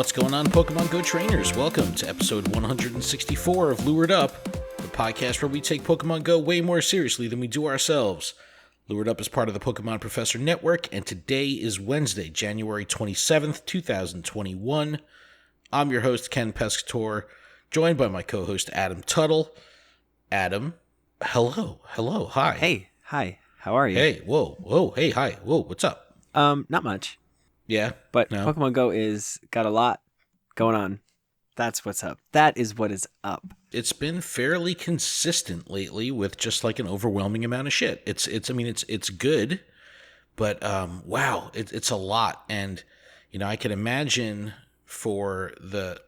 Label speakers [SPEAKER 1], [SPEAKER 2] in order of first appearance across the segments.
[SPEAKER 1] What's going on, Pokemon Go trainers? Welcome to episode 164 of Lured Up, the podcast where we take Pokemon Go way more seriously than we do ourselves. Lured Up is part of the Pokemon Professor Network, and today is Wednesday, January 27th, 2021. I'm your host, Ken Pescator, joined by my co-host, Adam Tuttle. Adam, hello, hi.
[SPEAKER 2] Hey, hi, how are you?
[SPEAKER 1] Hey, whoa, hey, hi, whoa, what's up?
[SPEAKER 2] Not much.
[SPEAKER 1] Yeah?
[SPEAKER 2] But
[SPEAKER 1] no?
[SPEAKER 2] Pokemon Go is got a lot going on. That's what's up. That is what is up.
[SPEAKER 1] It's been fairly consistent lately with just like an overwhelming amount of shit. It's good, but wow, it's a lot. And I can imagine for the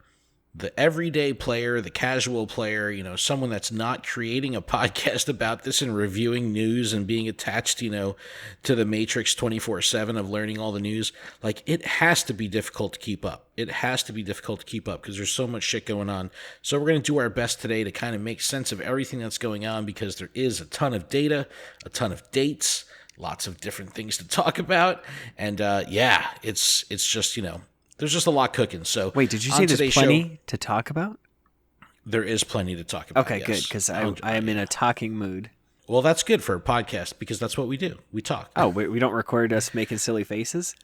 [SPEAKER 1] everyday player, the casual player, someone that's not creating a podcast about this and reviewing news and being attached, to the Matrix 24/7 of learning all the news, like it has to be difficult to keep up. It has to be difficult to keep up because there's so much shit going on. So we're going to do our best today to kind of make sense of everything that's going on because there is a ton of data, a ton of dates, lots of different things to talk about. And it's just, there's just a lot cooking. So
[SPEAKER 2] wait, did you say there's plenty to talk about?
[SPEAKER 1] There is plenty to talk about.
[SPEAKER 2] Okay,
[SPEAKER 1] yes.
[SPEAKER 2] Good, because I am in a talking mood.
[SPEAKER 1] Well, that's good for a podcast because that's what we do. We talk.
[SPEAKER 2] Oh, we don't record us making silly faces?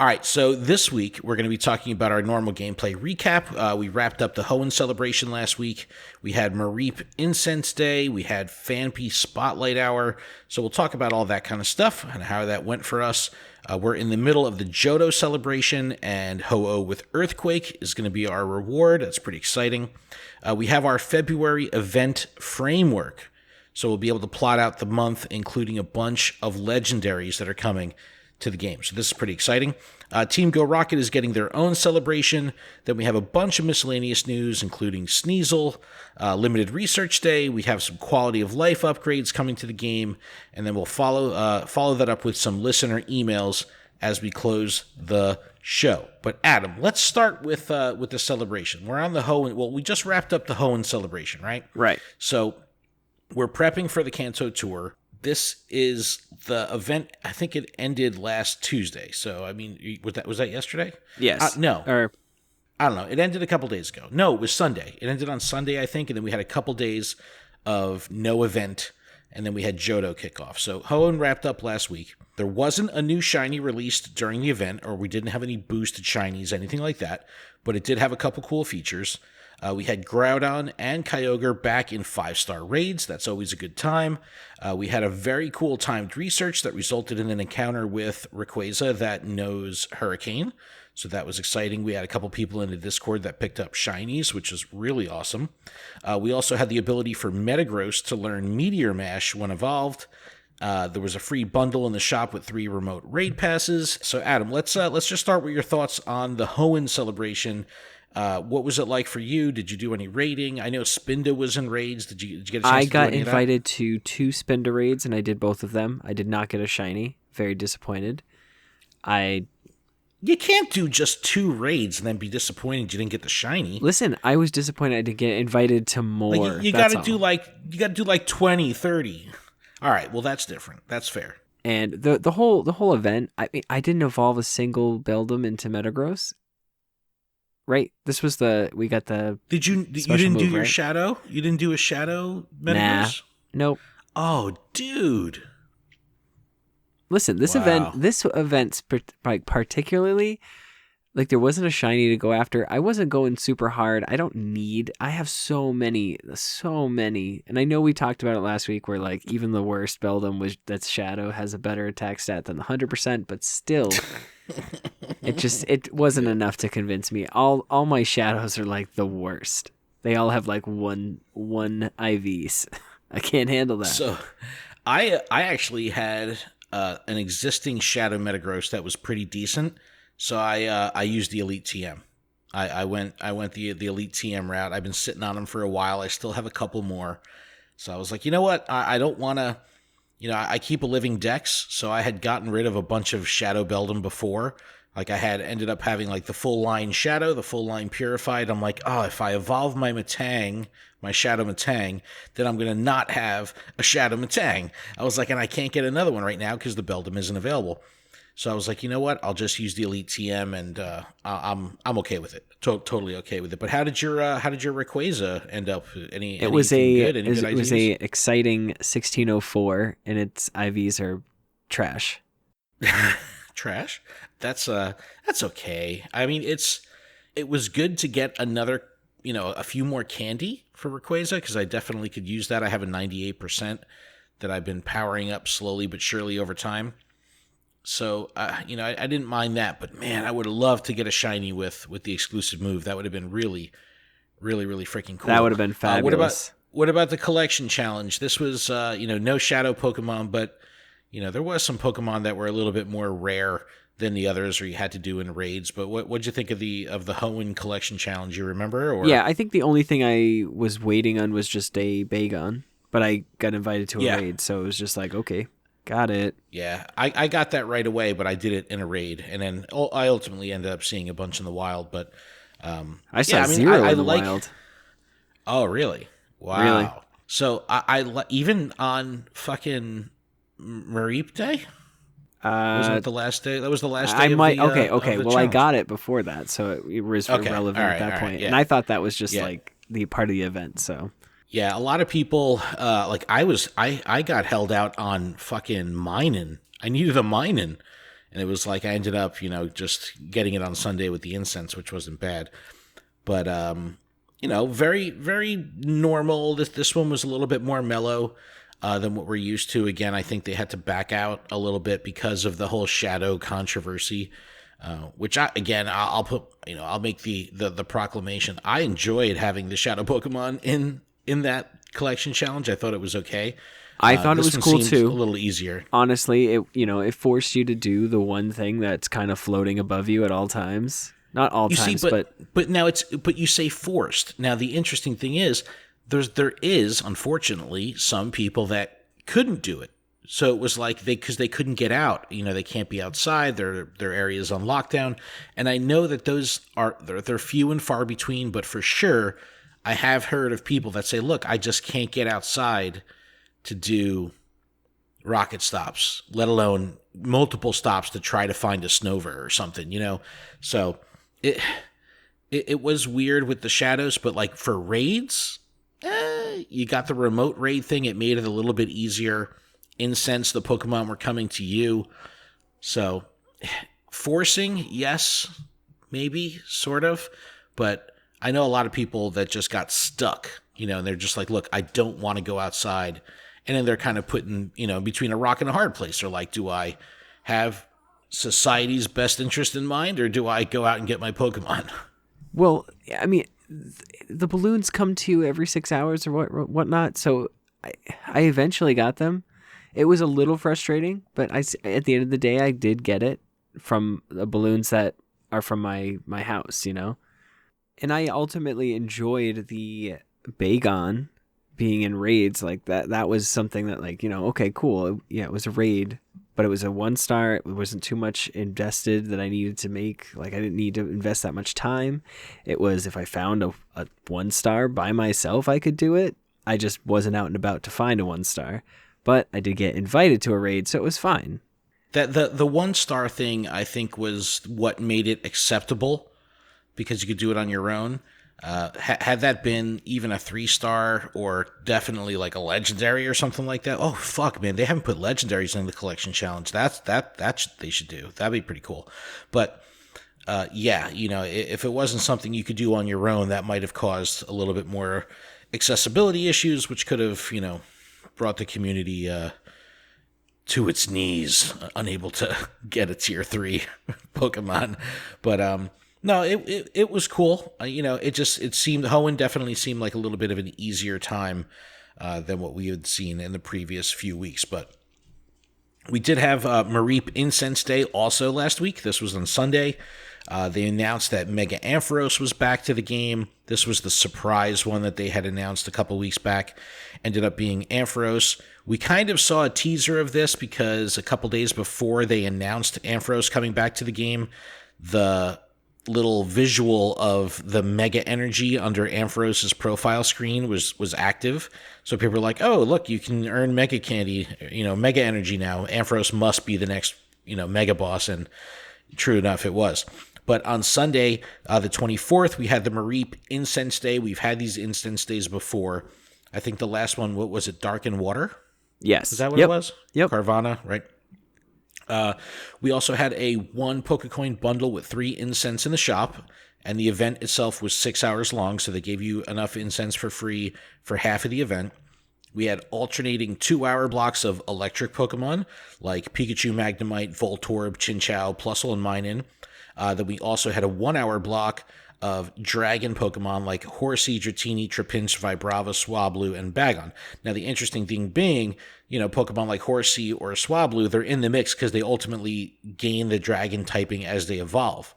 [SPEAKER 1] All right, so this week we're going to be talking about our normal gameplay recap. We wrapped up the Hoenn Celebration last week. We had Mareep Incense Day. We had Fanpy Spotlight Hour. So we'll talk about all that kind of stuff and how that went for us. We're in the middle of the Johto Celebration, and Ho-Oh with Earthquake is going to be our reward. That's pretty exciting. We have our February event framework. So we'll be able to plot out the month, including a bunch of legendaries that are coming to the game. So this is pretty exciting. Team Go Rocket is getting their own celebration. Then we have a bunch of miscellaneous news, including Sneasel, Limited Research Day. We have some quality of life upgrades coming to the game, and then we'll follow that up with some listener emails as we close the show. But Adam, let's start with the celebration. We're on the Hoenn. Well, we just wrapped up the Hoenn Celebration, right?
[SPEAKER 2] Right.
[SPEAKER 1] So we're prepping for the Kanto tour. This is the event. I think it ended last Tuesday. So, I mean, was that yesterday?
[SPEAKER 2] Yes.
[SPEAKER 1] No.
[SPEAKER 2] Or
[SPEAKER 1] I don't know. It ended a couple days ago. No, it was Sunday. It ended on Sunday, I think, and then we had a couple days of no event, and then we had Johto kickoff. So, Hoenn wrapped up last week. There wasn't a new shiny released during the event, or we didn't have any boosted shinies, anything like that, but it did have a couple cool features. We had Groudon and Kyogre back in 5-star raids. That's always a good time. We had a very cool timed research that resulted in an encounter with Rayquaza that knows Hurricane. So that was exciting. We had a couple people in the Discord that picked up shinies, which is really awesome. We also had the ability for Metagross to learn Meteor Mash when evolved. There was a free bundle in the shop with 3 remote raid passes. So Adam, let's just start with your thoughts on the Hoenn Celebration. What was it like for you? Did you do any raiding? I know Spinda was in raids. Did you get a chance
[SPEAKER 2] I
[SPEAKER 1] to
[SPEAKER 2] got
[SPEAKER 1] do any
[SPEAKER 2] invited to 2 Spinda raids, and I did both of them. I did not get a shiny. Very disappointed.
[SPEAKER 1] You can't do just 2 raids and then be disappointed you didn't get the shiny.
[SPEAKER 2] Listen, I was disappointed I didn't get invited to more.
[SPEAKER 1] Like, you got to do like 20, 30. All right, well that's different. That's fair.
[SPEAKER 2] And the whole event, I didn't evolve a single Beldum into Metagross. Right, this was we got the.
[SPEAKER 1] You didn't do your shadow? You didn't do a shadow Metagross?
[SPEAKER 2] Nah, nope.
[SPEAKER 1] Oh, dude.
[SPEAKER 2] Listen, this event's particularly, like, there wasn't a shiny to go after. I wasn't going super hard. I have so many, and I know we talked about it last week where, like, even the worst Beldum that's shadow has a better attack stat than the 100%, but still, it wasn't enough to convince me. All my shadows are like the worst. They all have like one IVs. I can't handle that.
[SPEAKER 1] So, I actually had an existing shadow Metagross that was pretty decent. So I used the Elite TM. I went the Elite TM route. I've been sitting on them for a while. I still have a couple more. So I was like, you know what? I don't want to, I keep a living dex. So I had gotten rid of a bunch of Shadow Beldum before. Like I had ended up having like the full line Shadow, the full line Purified. I'm like, oh, if I evolve my Metang, my Shadow Metang, then I'm going to not have a Shadow Metang. I was like, and I can't get another one right now because the Beldum isn't available. So I was like, you know what? I'll just use the Elite TM, and I'm okay with it. Totally okay with it. But how did your Rayquaza end up?
[SPEAKER 2] It was a exciting 1604, and its IVs are trash.
[SPEAKER 1] Trash? That's okay. I mean, it was good to get another, a few more candy for Rayquaza, because I definitely could use that. I have a 98% that I've been powering up slowly but surely over time. So, I didn't mind that, but man, I would have loved to get a shiny with the exclusive move. That would have been really, really, really freaking cool.
[SPEAKER 2] That would have been fabulous.
[SPEAKER 1] What about the collection challenge? This was, no shadow Pokemon, but, there was some Pokemon that were a little bit more rare than the others, or you had to do in raids. But what'd you think of the Hoenn collection challenge? You remember? Or?
[SPEAKER 2] Yeah, I think the only thing I was waiting on was just a Bagon, but I got invited to a raid, so it was just like, okay, got it.
[SPEAKER 1] Yeah, I got that right away, but I did it in a raid, and then I ultimately ended up seeing a bunch in the wild. But
[SPEAKER 2] I saw zero in the wild.
[SPEAKER 1] Oh, really? Wow. Really? So I even on fucking Mareep Day. Wasn't it the last day? That was the last day.
[SPEAKER 2] Okay. Well, I got it before that, so it was irrelevant at that point. Yeah. And I thought that was just like the part of the event. So
[SPEAKER 1] yeah, a lot of people I got held out on fucking mining. I needed a mining, and it was like I ended up just getting it on Sunday with the incense, which wasn't bad. But very, very normal. This one was a little bit more mellow than what we're used to. Again, I think they had to back out a little bit because of the whole shadow controversy, which I'll put, I'll make the proclamation. I enjoyed having the shadow Pokemon in that collection challenge. I thought it was okay.
[SPEAKER 2] I thought it was cool too.
[SPEAKER 1] A little easier.
[SPEAKER 2] Honestly, it forced you to do the one thing that's kind of floating above you at all times. Not all times,
[SPEAKER 1] but now but you say forced. Now the interesting thing is, there is unfortunately some people that couldn't do it. So it was like because they couldn't get out. They can't be outside. Their area is on lockdown. And I know that those they're few and far between. But for sure, I have heard of people that say, "Look, I just can't get outside to do rocket stops, let alone multiple stops to try to find a Snover or something." So it was weird with the shadows, but like for raids. You got the remote raid thing. It made it a little bit easier. Incense, the Pokemon were coming to you. So, forcing, yes, maybe, sort of. But I know a lot of people that just got stuck, and they're just like, look, I don't want to go outside. And then they're kind of putting, between a rock and a hard place. They're like, do I have society's best interest in mind, or do I go out and get my Pokemon?
[SPEAKER 2] Well, I mean, the balloons come to you every 6 hours or whatnot. So I eventually got them. It was a little frustrating, but at the end of the day, I did get it from the balloons that are from my house, And I ultimately enjoyed the Bagon being in raids like that. That was something that okay, cool. Yeah, it was a raid, but it was a 1-star. It wasn't too much invested that I needed to make. I didn't need to invest that much time. It was if I found a 1-star by myself, I could do it. I just wasn't out and about to find a 1-star. But I did get invited to a raid, so it was fine.
[SPEAKER 1] That the 1-star thing, I think, was what made it acceptable, because you could do it on your own. Had that been even a 3-star or definitely like a legendary or something like that, oh fuck, man, they haven't put legendaries in the collection challenge. That they should do. That'd be pretty cool. But if it wasn't something you could do on your own, that might have caused a little bit more accessibility issues, which could have brought the community to its knees, unable to get a tier 3 Pokemon. But no, it was cool. It seemed Hoenn definitely seemed like a little bit of an easier time than what we had seen in the previous few weeks. But we did have Mureep Incense Day also last week. This was on Sunday. They announced that Mega Ampharos was back to the game. This was the surprise one that they had announced a couple weeks back. Ended up being Ampharos. We kind of saw a teaser of this because a couple days before they announced Ampharos coming back to the game, the little visual of the Mega Energy under Ampharos' profile screen was active. So people were like, oh, look, you can earn Mega Candy, Mega Energy now. Ampharos must be the next Mega Boss, and true enough, it was. But on Sunday, the 24th, we had the Mareep Incense Day. We've had these Incense Days before. I think the last one, what was it, Dark and Water?
[SPEAKER 2] Yes.
[SPEAKER 1] Is that what it was?
[SPEAKER 2] Yep.
[SPEAKER 1] Carvana, right? We also had a 1 Pokecoin bundle with 3 incense in the shop, and the event itself was 6 hours long, so they gave you enough incense for free for half of the event. We had alternating 2-hour blocks of electric Pokemon, like Pikachu, Magnemite, Voltorb, Chinchou, Plusle, and Minun. Then we also had a 1-hour block of dragon Pokemon like Horsea, Dratini, Trapinch, Vibrava, Swablu, and Bagon. Now, the interesting thing being, Pokemon like Horsea or Swablu, they're in the mix because they ultimately gain the dragon typing as they evolve.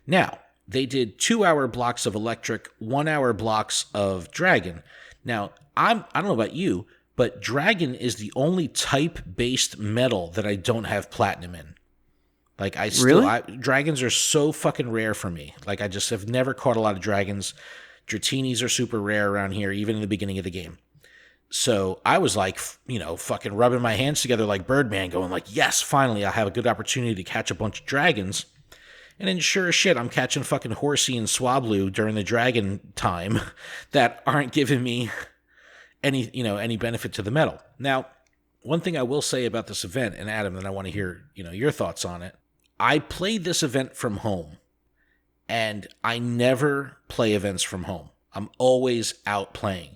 [SPEAKER 1] Now, they did 2-hour blocks of electric, 1-hour blocks of dragon. Now, I don't know about you, but dragon is the only type-based metal that I don't have platinum in. Like, dragons are so fucking rare for me. Like, I just have never caught a lot of dragons. Dratinis are super rare around here, even in the beginning of the game. So I was like, fucking rubbing my hands together like Birdman, going like, yes, finally, I have a good opportunity to catch a bunch of dragons. And then sure as shit, I'm catching fucking Horsea and Swablu during the dragon time that aren't giving me any benefit to the metal. Now, one thing I will say about this event, and Adam, and I want to hear, your thoughts on it. I played this event from home, and I never play events from home. I'm always out playing.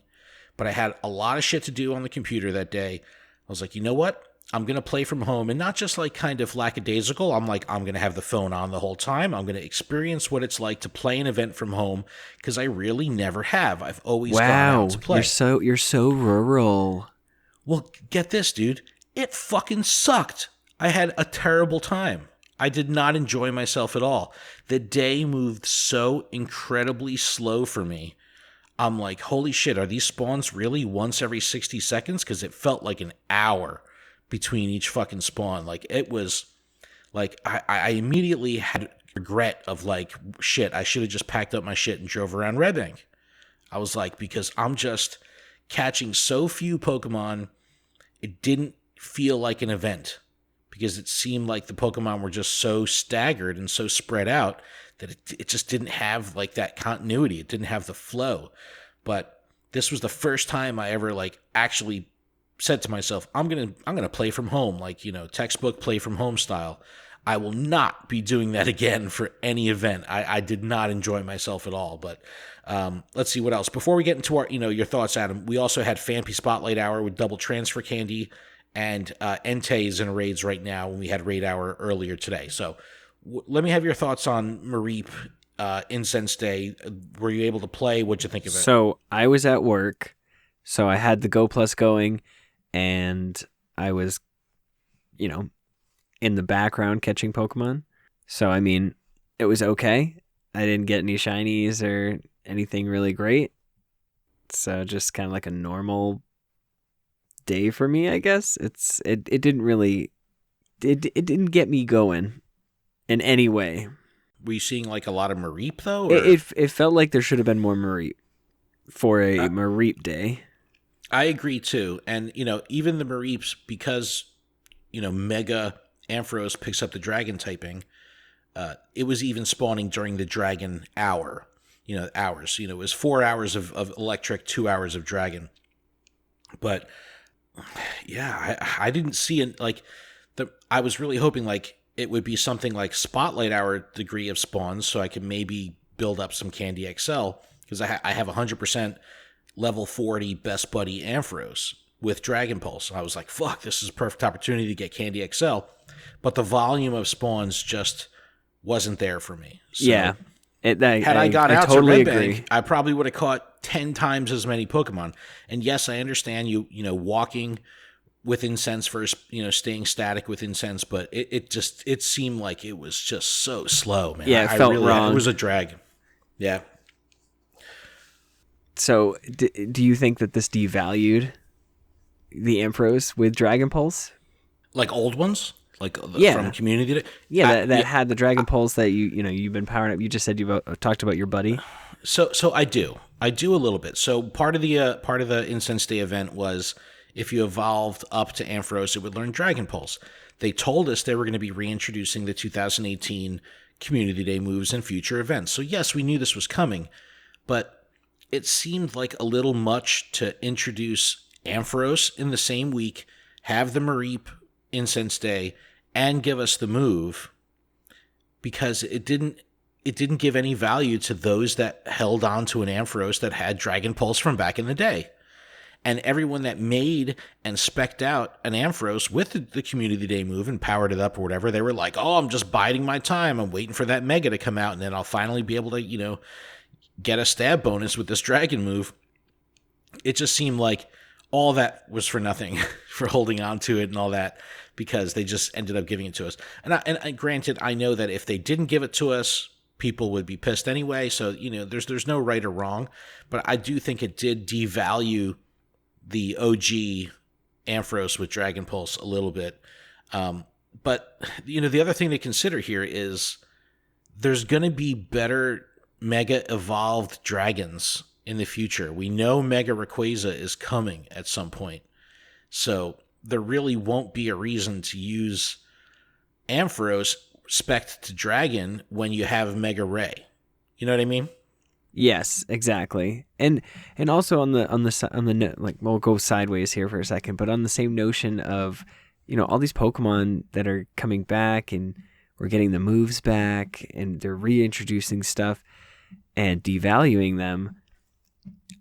[SPEAKER 1] But I had a lot of shit to do on the computer that day. I was like, you know what? I'm going to play from home, and not just like kind of lackadaisical. I'm going to have the phone on the whole time. I'm going to experience what it's like to play an event from home, because I really never have. I've always gone out to play.
[SPEAKER 2] You're so rural.
[SPEAKER 1] Well, get this, dude. It fucking sucked. I had a terrible time. I did not enjoy myself at all. The day moved so incredibly slow for me. I'm like, holy shit, are these spawns really once every 60 seconds? Because it felt like an hour between each fucking spawn. Like, it was like, I immediately had regret of like, shit, I should have just packed up my shit and drove around Red Bank. I was like, because I'm just catching so few Pokemon, it didn't feel like an event, because it seemed like the Pokemon were just so staggered and so spread out that it just didn't have like that continuity. It didn't have the flow. But this was the first time I ever like actually said to myself, I'm gonna play from home, like, textbook play from home style. I will not be doing that again for any event. I did not enjoy myself at all. But let's see what else. Before we get into our, your thoughts, Adam, we also had Phanpy Spotlight Hour with double transfer candy, and Entei is in raids right now, and we had raid hour earlier today. So let me have your thoughts on Mareep Incense Day. Were you able to play? What'd you think of it?
[SPEAKER 2] So I was at work, so I had the Go Plus going, and I was, in the background catching Pokemon. So, I mean, it was okay. I didn't get any shinies or anything really great. So just kind of like a normal day for me, I guess. It didn't really, it didn't get me going in any way.
[SPEAKER 1] Were you seeing like a lot of Mareep though?
[SPEAKER 2] It felt like there should have been more Mareep for a Mareep day.
[SPEAKER 1] I agree too. And, even the Mareeps, because, Mega Ampharos picks up the dragon typing, it was even spawning during the dragon hour, hours. It was 4 hours of electric, 2 hours of dragon. But yeah, I didn't see it like I was really hoping like it would be something like Spotlight Hour degree of spawns, so I could maybe build up some Candy XL, because I have 100% level 40 best buddy Ampharos with Dragon Pulse. I was like, fuck, this is a perfect opportunity to get Candy XL. But the volume of spawns just wasn't there for me. So
[SPEAKER 2] yeah.
[SPEAKER 1] Had I got out
[SPEAKER 2] totally
[SPEAKER 1] to Red
[SPEAKER 2] agree.
[SPEAKER 1] Bank, I probably would have caught 10 times as many Pokemon. And yes, I understand you walking with Incense versus, staying static with Incense, but it seemed like it was just so slow, man.
[SPEAKER 2] Yeah, it felt wrong.
[SPEAKER 1] It was a drag. Yeah.
[SPEAKER 2] So, do you think that this devalued the Ampharos with Dragon Pulse?
[SPEAKER 1] Like old ones? From Community?
[SPEAKER 2] Yeah, that had the Dragon Pulse that you've been powering up. You just said you talked about your buddy.
[SPEAKER 1] So I do a little bit. So part of the Incense Day event was if you evolved up to Ampharos, it would learn Dragon Pulse. They told us they were going to be reintroducing the 2018 Community Day moves in future events. So yes, we knew this was coming, but it seemed like a little much to introduce Ampharos in the same week, have the Mareep Incense Day, and give us the move, because it didn't give any value to those that held on to an Ampharos that had Dragon Pulse from back in the day. And everyone that made and spec'd out an Ampharos with the Community Day move and powered it up or whatever, they were like, oh, I'm just biding my time. I'm waiting for that Mega to come out, and then I'll finally be able to, get a stab bonus with this Dragon move. It just seemed like all that was for nothing for holding on to it and all that, because they just ended up giving it to us. And granted, I know that if they didn't give it to us, people would be pissed anyway. So, there's no right or wrong, but I do think it did devalue the OG Ampharos with Dragon Pulse a little bit. But, the other thing to consider here is there's going to be better Mega Evolved Dragons in the future. We know Mega Rayquaza is coming at some point. So there really won't be a reason to use Ampharos spec'd to Dragon when you have Mega Ray. You know what I mean?
[SPEAKER 2] Yes, exactly. And also on the like, we'll go sideways here for a second, but on the same notion of, all these Pokemon that are coming back and we're getting the moves back and they're reintroducing stuff and devaluing them.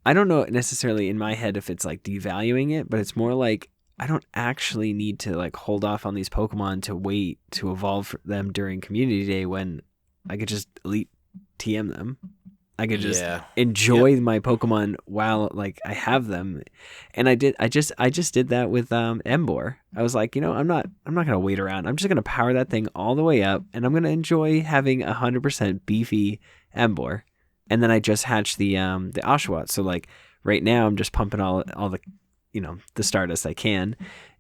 [SPEAKER 2] I don't know necessarily in my head if it's like devaluing it, but it's more like I don't actually need to like hold off on these Pokemon to wait to evolve them during Community Day when I could just Elite TM them. I could just enjoy my Pokemon while like I have them. And I just did that with Emboar. I was like, I'm not gonna wait around. I'm just gonna power that thing all the way up, and I'm gonna enjoy having 100% beefy Emboar. And then I just hatched the Oshawott. So like right now I'm just pumping all the the Stardust I can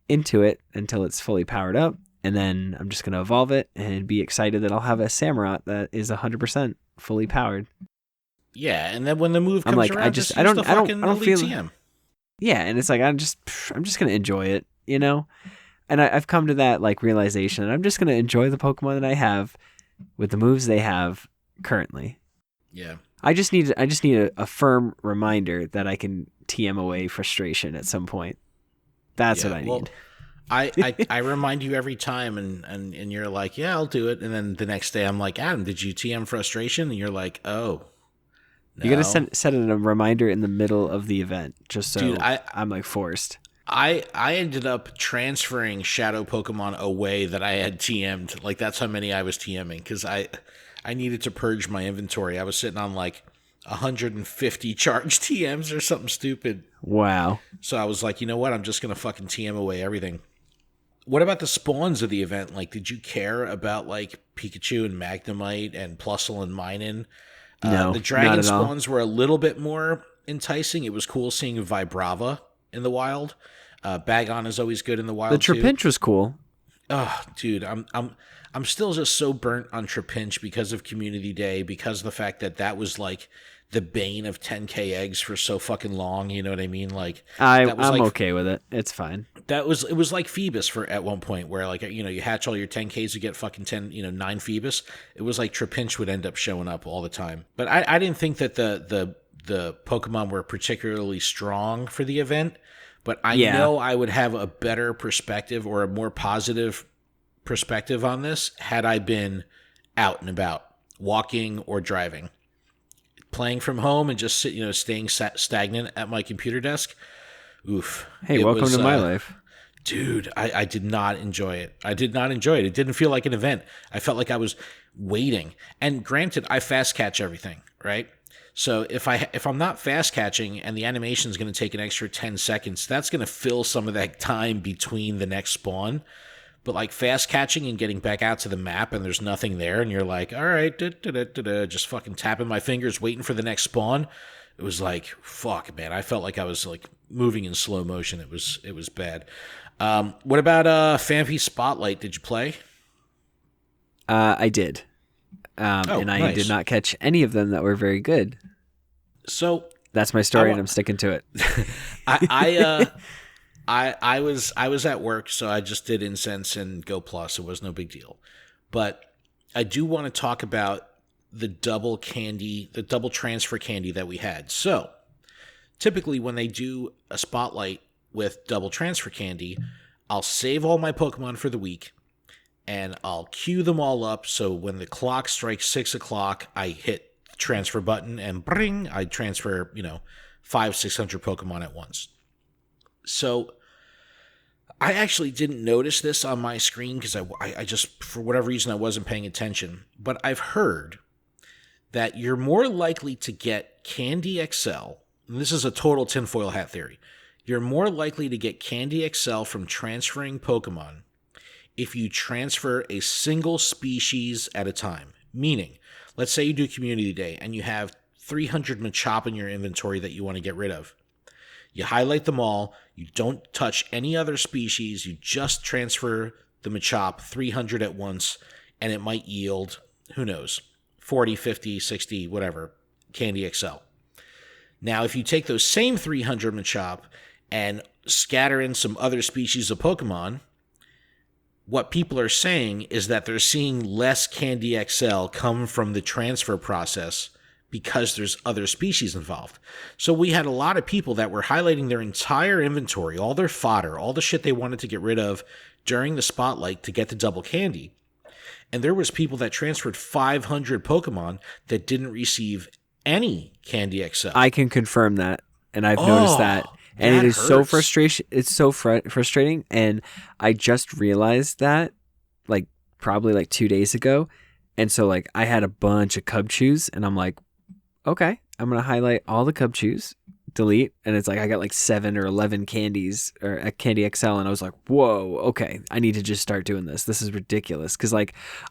[SPEAKER 2] into it until it's fully powered up, and then I'm just gonna evolve it and be excited that I'll have a Samurott that is 100% fully powered.
[SPEAKER 1] Yeah, and then when the move comes around, I don't feel TM.
[SPEAKER 2] Yeah, and it's like I'm just gonna enjoy it, And I've come to that like realization, and I'm just gonna enjoy the Pokemon that I have with the moves they have currently.
[SPEAKER 1] Yeah,
[SPEAKER 2] I just need a firm reminder that I can TM away frustration at some point. That's what I need.
[SPEAKER 1] I remind you every time, and you're like, yeah, I'll do it, and then the next day I'm like, Adam, did you TM frustration? And you're like, oh. No.
[SPEAKER 2] You gotta set a reminder in the middle of the event, just so I'm like forced.
[SPEAKER 1] I ended up transferring shadow Pokemon away that I had TM'd. Like that's how many I was TMing, because I needed to purge my inventory. I was sitting on like 150 charged TMs or something stupid.
[SPEAKER 2] Wow.
[SPEAKER 1] So I was like, you know what? I'm just gonna fucking TM away everything. What about the spawns of the event? Like, did you care about like Pikachu and Magnemite and Plusle and Minun?
[SPEAKER 2] No,
[SPEAKER 1] the dragon
[SPEAKER 2] not at all.
[SPEAKER 1] spawns were a little bit more enticing. It was cool seeing Vibrava in the wild. Bagon is always good in the wild.
[SPEAKER 2] The Trapinch was cool.
[SPEAKER 1] Oh, dude, I'm still just so burnt on Trapinch because of Community Day, because of the fact that was like the bane of 10K eggs for so fucking long. You know what I mean? Like
[SPEAKER 2] I'm okay with it. It's fine.
[SPEAKER 1] It was like Phoebus for at one point where like you hatch all your 10Ks, you get fucking 9 Phoebus. It was like Trapinch would end up showing up all the time. But I didn't think that the Pokemon were particularly strong for the event. But I know I would have a better perspective or a more positive perspective on this had I been out and about, walking or driving. Playing from home and just staying stagnant at my computer desk. Oof.
[SPEAKER 2] Hey, welcome to my life.
[SPEAKER 1] Dude, I did not enjoy it. I did not enjoy it. It didn't feel like an event. I felt like I was waiting. And granted, I fast catch everything, right? So if I'm not fast catching and the animation is going to take an extra 10 seconds, that's going to fill some of that time between the next spawn. But like fast catching and getting back out to the map and there's nothing there and you're like, all right, just fucking tapping my fingers, waiting for the next spawn. It was like, fuck, man. I felt like I was like moving in slow motion. It was bad. What about Phanpy Spotlight? Did you play?
[SPEAKER 2] I did. And I
[SPEAKER 1] nice.
[SPEAKER 2] did not catch any of them that were very good.
[SPEAKER 1] So
[SPEAKER 2] that's my story, and I'm sticking to it.
[SPEAKER 1] I was at work, so I just did Incense and Go Plus. It was no big deal. But I do want to talk about the double transfer candy that we had. So typically when they do a spotlight with double transfer candy, I'll save all my Pokemon for the week and I'll queue them all up. So when the clock strikes 6 o'clock, I hit the transfer button and bring, I transfer, 500-600 Pokemon at once. So I actually didn't notice this on my screen because I just, for whatever reason, I wasn't paying attention. But I've heard that you're more likely to get Candy XL, and this is a total tinfoil hat theory, you're more likely to get Candy XL from transferring Pokemon if you transfer a single species at a time. Meaning, let's say you do Community Day and you have 300 Machop in your inventory that you want to get rid of. You highlight them all, you don't touch any other species, you just transfer the Machop 300 at once, and it might yield, who knows, 40, 50, 60, whatever, Candy XL. Now, if you take those same 300 Machop and scatter in some other species of Pokemon, what people are saying is that they're seeing less Candy XL come from the transfer process because there's other species involved. So we had a lot of people that were highlighting their entire inventory, all their fodder, all the shit they wanted to get rid of during the spotlight to get the double candy. And there was people that transferred 500 Pokemon that didn't receive any Candy XL.
[SPEAKER 2] I can confirm that, and I've noticed that. And it is
[SPEAKER 1] hurts.
[SPEAKER 2] so frustration. It's so frustrating, and I just realized that, probably 2 days ago. And so, I had a bunch of Cubchews, and I'm like, okay, I'm going to highlight all the Cubchews, delete, and it's I got 7 or 11 candies, or a Candy XL, and I was like, whoa, okay, I need to just start doing this. This is ridiculous, because,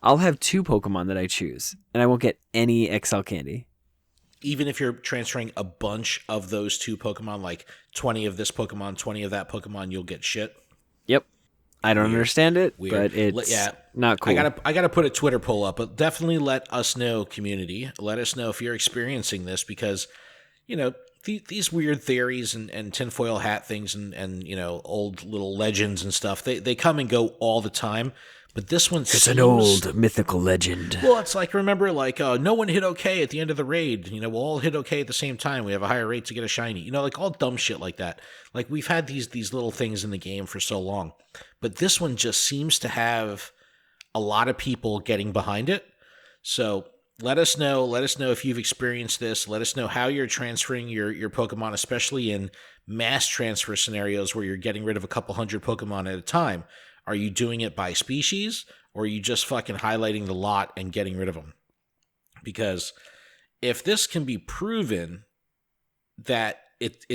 [SPEAKER 2] I'll have 2 Pokemon that I choose, and I won't get any XL candy.
[SPEAKER 1] Even if you're transferring a bunch of those 2 Pokemon, 20 of this Pokemon, 20 of that Pokemon, you'll get shit?
[SPEAKER 2] Yep. I don't understand it, but it's not cool.
[SPEAKER 1] I gotta put a Twitter poll up, but definitely let us know, community. Let us know if you're experiencing this, because, these weird theories and tinfoil hat things and old little legends and stuff, they come and go all the time. But this one
[SPEAKER 2] seems... an old mythical legend.
[SPEAKER 1] Well, it's remember, no one hit okay at the end of the raid. We'll all hit okay at the same time. We have a higher rate to get a shiny. All dumb shit like that. We've had these little things in the game for so long. But this one just seems to have a lot of people getting behind it. So let us know. Let us know if you've experienced this. Let us know how you're transferring your Pokemon, especially in mass transfer scenarios where you're getting rid of a couple hundred Pokemon at a time. Are you doing it by species, or are you just fucking highlighting the lot and getting rid of them? Because if this can be proven that it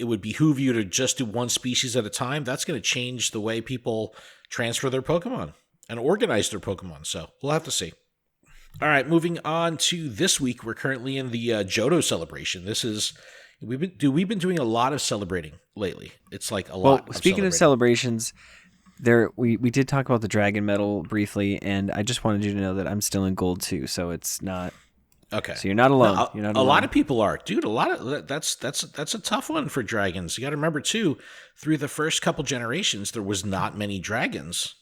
[SPEAKER 1] would behoove you to just do one species at a time, that's going to change the way people transfer their Pokemon and organize their Pokemon. So we'll have to see. All right, moving on to this week. We're currently in the Johto Celebration. We've been doing a lot of celebrating lately. It's a lot.
[SPEAKER 2] Well, speaking of celebrations. We did talk about the Dragon Medal briefly, and I just wanted you to know that I'm still in gold too, so it's not okay. So you're not alone.
[SPEAKER 1] No,
[SPEAKER 2] you're not alone.
[SPEAKER 1] A lot of people are, dude. That's a tough one for dragons. You got to remember too. Through the first couple generations, there was not many dragons,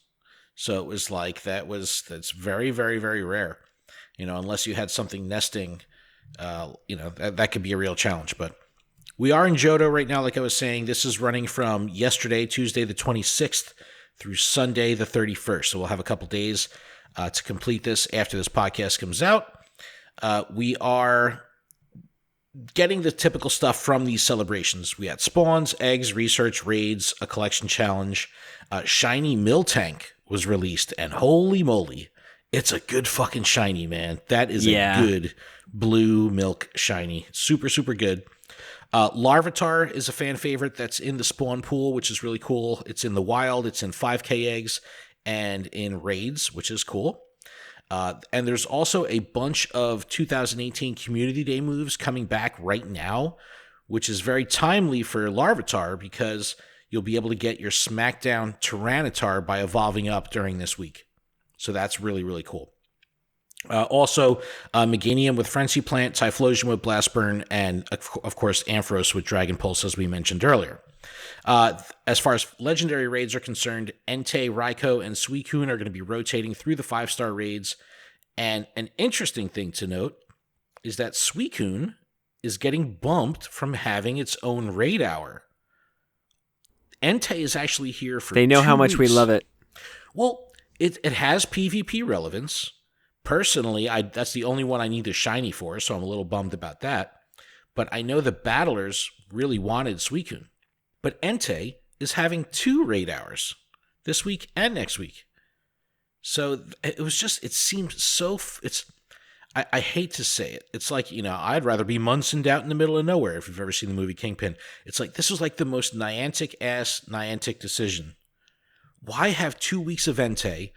[SPEAKER 1] so it was that's very, very, very rare. Unless you had something nesting, that could be a real challenge. But we are in Johto right now. Like I was saying, this is running from yesterday, Tuesday the 26th. Through Sunday the 31st. So we'll have a couple days to complete this after this podcast comes out. We are getting the typical stuff from these celebrations. We had spawns, eggs, research, raids, a collection challenge. Shiny Miltank was released, and holy moly, it's a good fucking shiny, man. That is a good blue milk shiny. Super, super good. Larvitar is a fan favorite that's in the spawn pool, which is really cool. It's in the wild, it's in 5K eggs, and in raids, which is cool. And there's also a bunch of 2018 Community Day moves coming back right now, which is very timely for Larvitar because you'll be able to get your Smackdown Tyranitar by evolving up during this week. So that's really, really cool. Also, Meganium with Frenzy Plant, Typhlosion with Blast Burn, and of course Ampharos with Dragon Pulse, as we mentioned earlier. As far as legendary raids are concerned, Entei, Raikou, and Suicune are going to be rotating through the 5-star raids. And an interesting thing to note is that Suicune is getting bumped from having its own raid hour. Entei is actually here for 2 weeks.
[SPEAKER 2] They know how much we love it.
[SPEAKER 1] Well, it has PvP relevance. Personally, that's the only one I need the shiny for, so I'm a little bummed about that. But I know the battlers really wanted Suicune. But Entei is having 2 raid hours this week and next week. So it was just, it seemed so, I hate to say it. It's like, I'd rather be Munson out in the middle of nowhere, if you've ever seen the movie Kingpin. It's like, this was like the most Niantic decision. Why have 2 weeks of Entei,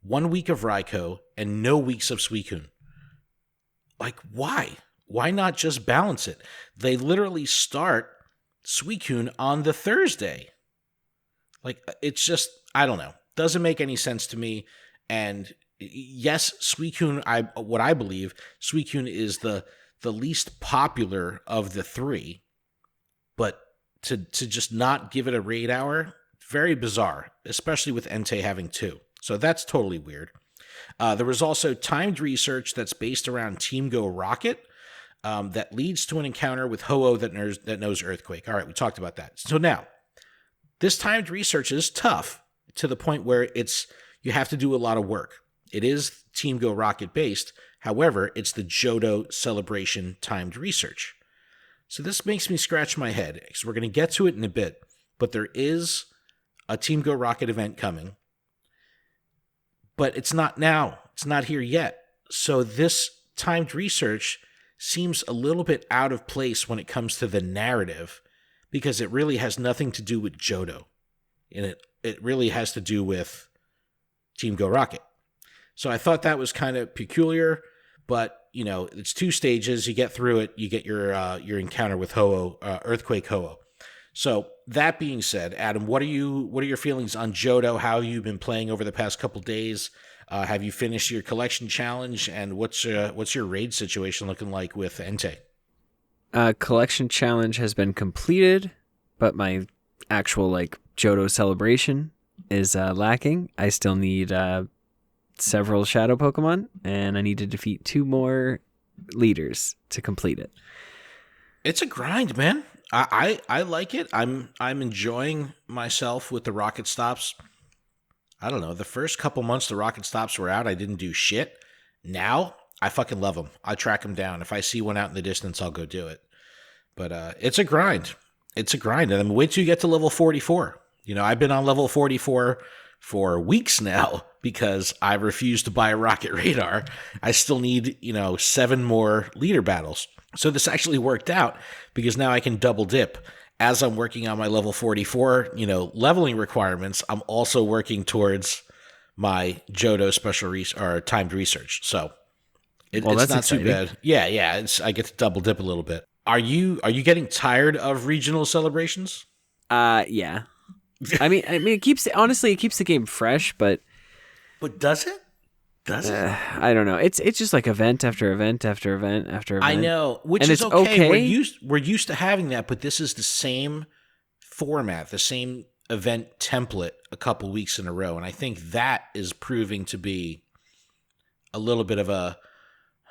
[SPEAKER 1] 1 week of Raikou, and no weeks of Suicune? Like, why? Why not just balance it? They literally start Suicune on the Thursday. Like, it's just, I don't know. Doesn't make any sense to me. And yes, Suicune, what I believe, Suicune is the least popular of the 3. But to just not give it a raid hour, very bizarre, especially with Entei having 2. So that's totally weird. There was also timed research that's based around Team Go Rocket that leads to an encounter with Ho-Oh that knows Earthquake. All right, we talked about that. So now, this timed research is tough to the point where you have to do a lot of work. It is Team Go Rocket based. However, it's the Johto Celebration timed research. So this makes me scratch my head, because we're going to get to it in a bit. But there is a Team Go Rocket event coming. But it's not now. It's not here yet. So this timed research seems a little bit out of place when it comes to the narrative, because it really has nothing to do with Johto. And it really has to do with Team Go Rocket. So I thought that was kind of peculiar, but it's 2 stages. You get through it, you get your encounter with Ho-Oh, Earthquake Ho-Oh. So that being said, Adam, what are your feelings on Johto? How have you been playing over the past couple days? Have you finished your collection challenge? And what's your raid situation looking like with Entei?
[SPEAKER 2] Collection challenge has been completed, but my actual Johto Celebration is lacking. I still need several shadow Pokemon, and I need to defeat 2 more leaders to complete it.
[SPEAKER 1] It's a grind, man. I like it. I'm enjoying myself with the rocket stops. I don't know. The first couple months the rocket stops were out, I didn't do shit. Now I fucking love them. I track them down. If I see one out in the distance, I'll go do it. But it's a grind. It's a grind. And then wait till you get to level 44. I've been on level 44 for weeks now because I refuse to buy a rocket radar. I still need, 7 more leader battles. So this actually worked out because now I can double dip. As I'm working on my level 44, leveling requirements, I'm also working towards my Johto special timed research. So it's not exciting. Too bad. Yeah. I get to double dip a little bit. Are you getting tired of regional celebrations?
[SPEAKER 2] Yeah. I mean, it keeps the game fresh, but
[SPEAKER 1] does it?
[SPEAKER 2] I don't know. It's just like event after event after event after event.
[SPEAKER 1] I know, which is okay. We're used to having that, but this is the same format, the same event template a couple weeks in a row, and I think that is proving to be a little bit of a,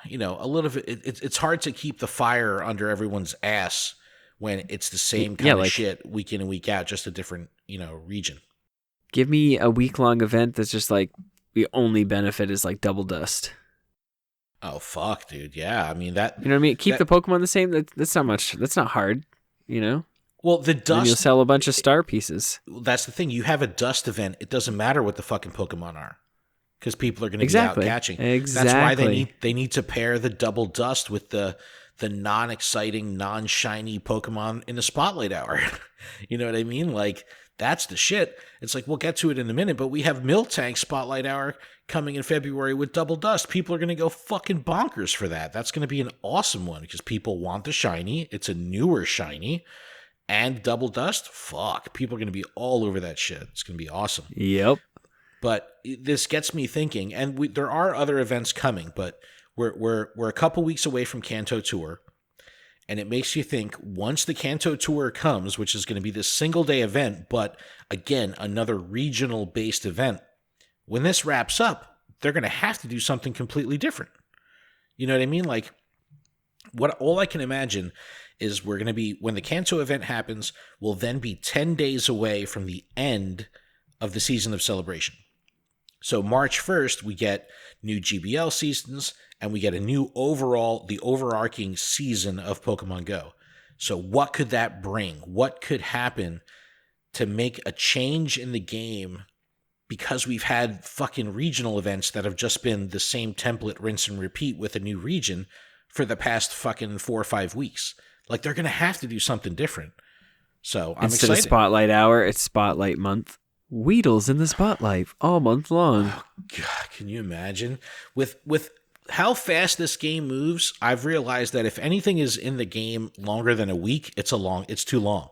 [SPEAKER 1] it's hard to keep the fire under everyone's ass when it's the same kind of shit week in and week out, just a different, region.
[SPEAKER 2] Give me a week-long event that's just the only benefit is double dust.
[SPEAKER 1] Oh fuck, dude! Yeah, I mean that.
[SPEAKER 2] You know what I mean? Keep the Pokemon the same. That's not much. That's not hard.
[SPEAKER 1] Well, the dust.
[SPEAKER 2] And you'll sell a bunch of star pieces.
[SPEAKER 1] That's the thing. You have a dust event. It doesn't matter what the fucking Pokemon are, because people are going to be out catching.
[SPEAKER 2] Exactly.
[SPEAKER 1] That's why they need to pair the double dust with the non-exciting, non-shiny Pokemon in the Spotlight Hour. You know what I mean? That's the shit. It's we'll get to it in a minute, but we have Miltank Spotlight Hour coming in February with Double Dust. People are going to go fucking bonkers for that. That's going to be an awesome one because people want the shiny. It's a newer shiny. And Double Dust, fuck. People are going to be all over that shit. It's going to be awesome.
[SPEAKER 2] Yep.
[SPEAKER 1] But this gets me thinking, and there are other events coming, but we're a couple weeks away from Kanto Tour, and it makes you think once the Kanto Tour comes, which is going to be this single day event, but again, another regional based event, when this wraps up, they're going to have to do something completely different. You know what I mean? Like, all I can imagine is we're going to be, when the Kanto event happens, we'll then be 10 days away from the end of the season of Celebration. So March 1st, we get new GBL seasons, and we get a new the overarching season of Pokemon Go. So what could that bring? What could happen to make a change in the game? Because we've had fucking regional events that have just been the same template, rinse and repeat with a new region for the past fucking 4 or 5 weeks. Like, they're going to have to do something different. So I'm
[SPEAKER 2] Instead
[SPEAKER 1] excited.
[SPEAKER 2] of Spotlight Hour, it's Spotlight Month. Weedle's in the spotlight all month long.
[SPEAKER 1] Oh, God, can you imagine? With how fast this game moves, I've realized that if anything is in the game longer than a week, it's too long.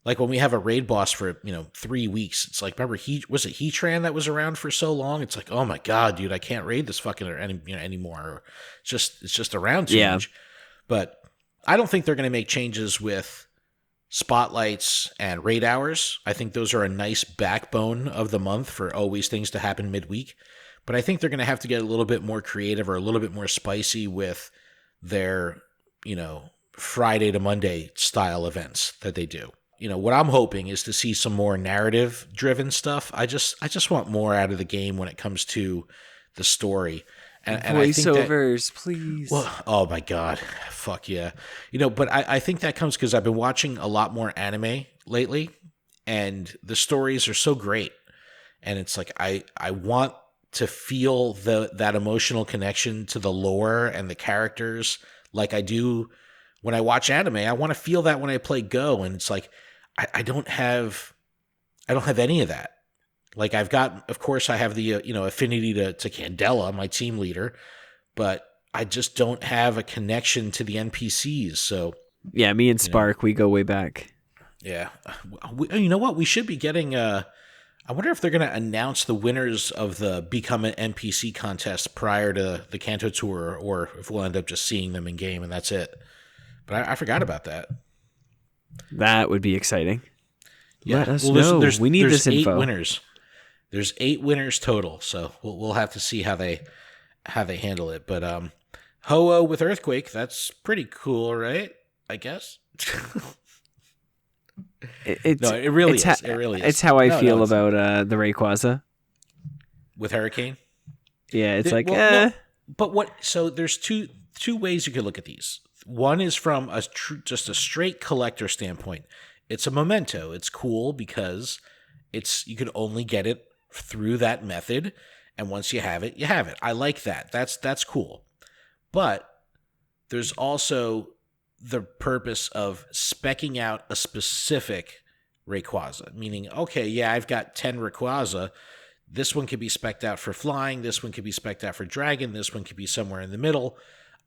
[SPEAKER 1] Like when we have a raid boss for 3 weeks, it's like, remember was it Heatran that was around for so long? It's like, oh my God, dude, I can't raid this fucking anymore. It's just around too much. But I don't think they're going to make changes with spotlights and raid hours. I think those are a nice backbone of the month for always things to happen midweek. But I think they're going to have to get a little bit more creative or a little bit more spicy with their, Friday to Monday style events that they do. What I'm hoping is to see some more narrative driven stuff. I just want more out of the game when it comes to the story. And
[SPEAKER 2] voiceovers, please.
[SPEAKER 1] Well, oh my God. Fuck yeah. But I think that comes because I've been watching a lot more anime lately, and the stories are so great. And it's like, I want to feel that emotional connection to the lore and the characters like I do when I watch anime. I want to feel that when I play Go. And it's like, I don't have any of that. Like, I've got, of course, I have the, affinity to Candela, my team leader, but I just don't have a connection to the NPCs. So
[SPEAKER 2] yeah, me and Spark, we go way back.
[SPEAKER 1] Yeah. You know what? We should be getting, I wonder if they're going to announce the winners of the Become an NPC contest prior to the Kanto Tour, or if we'll end up just seeing them in game and that's it. But I forgot about that.
[SPEAKER 2] That would be exciting.
[SPEAKER 1] Yeah.
[SPEAKER 2] Let us know. We need this info.
[SPEAKER 1] 8 winners. There's 8 winners total, so we'll have to see how they handle it. But Ho-Oh with Earthquake, that's pretty cool, right? I guess. It really is.
[SPEAKER 2] It's how I feel about the Rayquaza
[SPEAKER 1] with Hurricane.
[SPEAKER 2] Yeah, it's
[SPEAKER 1] But what? So there's two ways you could look at these. One is from just a straight collector standpoint. It's a memento. It's cool because you could only get it through that method, and once you have it, you have it. I like that. That's cool. But there's also the purpose of speccing out a specific Rayquaza, meaning, okay, yeah, I've got 10 Rayquaza. This one could be specced out for flying. This one could be specced out for dragon. This one could be somewhere in the middle.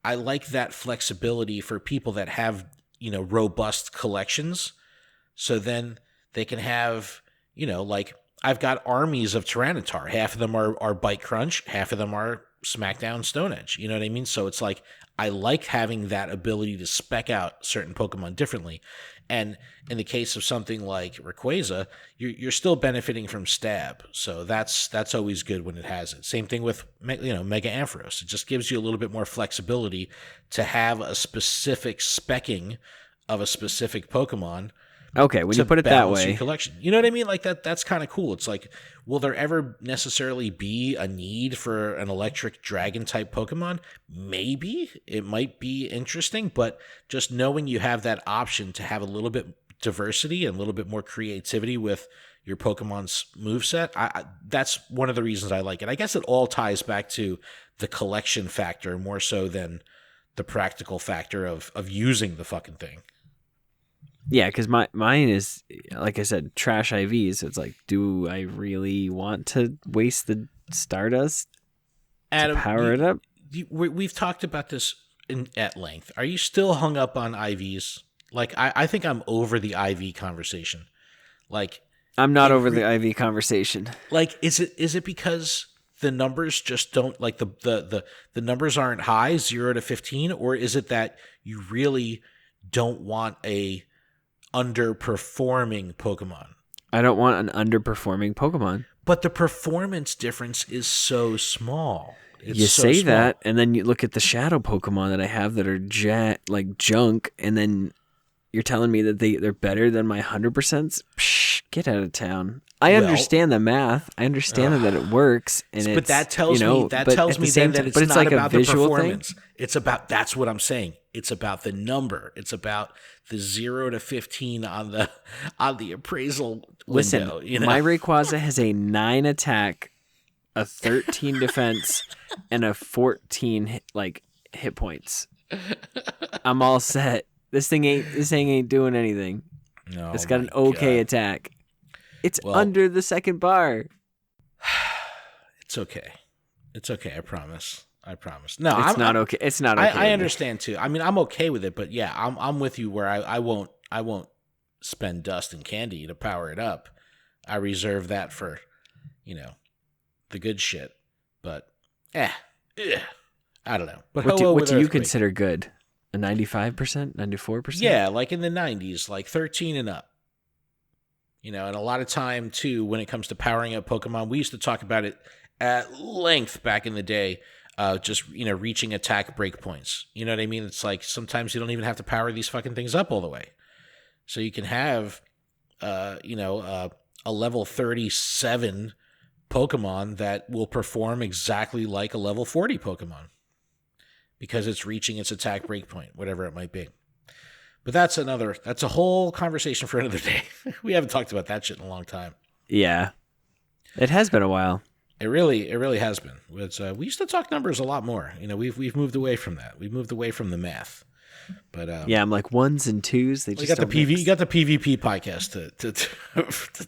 [SPEAKER 1] I like that flexibility for people that have, robust collections. So then they can have, like, I've got armies of Tyranitar. Half of them are Bite Crunch. Half of them are Smackdown Stone Edge. You know what I mean? So it's like, I like having that ability to spec out certain Pokemon differently. And in the case of something like Rayquaza, you're still benefiting from stab. So that's always good when it has it. Same thing with Mega Ampharos. It just gives you a little bit more flexibility to have a specific specking of a specific Pokemon.
[SPEAKER 2] Okay, when you put it that way.
[SPEAKER 1] Collection. You know what I mean? Like that's kind of cool. It's like, will there ever necessarily be a need for an electric dragon type Pokemon? Maybe. It might be interesting, but just knowing you have that option to have a little bit diversity and a little bit more creativity with your Pokemon's moveset, that's one of the reasons I like it. I guess it all ties back to the collection factor more so than the practical factor of using the fucking thing.
[SPEAKER 2] Yeah, because mine is, like I said, trash IVs. It's like, do I really want to waste the Stardust
[SPEAKER 1] Adam,
[SPEAKER 2] to power it up?
[SPEAKER 1] We've talked about this at length. Are you still hung up on IVs? Like, I think I'm over the IV conversation. Like,
[SPEAKER 2] I'm not over the IV conversation.
[SPEAKER 1] Like, is it because the numbers just don't, like, the numbers aren't high, 0 to 15, or is it that you really don't want a underperforming Pokemon?
[SPEAKER 2] I don't want an underperforming Pokemon.
[SPEAKER 1] But the performance difference is so small. It's
[SPEAKER 2] you
[SPEAKER 1] so
[SPEAKER 2] say
[SPEAKER 1] small.
[SPEAKER 2] that, and then you look at the shadow Pokemon that I have that are like junk, and then you're telling me that they're better than my 100%? Psh, get out of town. I understand the math. I understand that it works, and
[SPEAKER 1] but that tells me that it's not like about the performance. Thing? It's about, that's what I'm saying. It's about the number. It's about the 0 to 15 on the appraisal window.
[SPEAKER 2] Listen, my Rayquaza has a 9 attack, a 13 defense, and a 14 hit points. I'm all set. This thing ain't doing anything. No, it's got an okay attack. It's under the second bar.
[SPEAKER 1] It's okay. It's okay. I promise. No,
[SPEAKER 2] it's not okay. It's not okay.
[SPEAKER 1] I understand too. I mean, I'm okay with it, but yeah, I'm with you where I won't spend dust and candy to power it up. I reserve that for, the good shit. But I don't know. But
[SPEAKER 2] what do you consider good? A 95%, 94%?
[SPEAKER 1] Yeah, like in the 90s, like 13 and up. And a lot of time, too, when it comes to powering up Pokemon, we used to talk about it at length back in the day, just, reaching attack breakpoints. You know what I mean? It's like sometimes you don't even have to power these fucking things up all the way. So you can have, a level 37 Pokemon that will perform exactly like a level 40 Pokemon because it's reaching its attack breakpoint, whatever it might be. But that's a whole conversation for another day. We haven't talked about that shit in a long time.
[SPEAKER 2] Yeah. It has been a while.
[SPEAKER 1] It really has been. We used to talk numbers a lot more. We've moved away from that. We've moved away from the math. But
[SPEAKER 2] yeah, I'm like 1s and 2s. They just
[SPEAKER 1] got the PV. You got the PvP podcast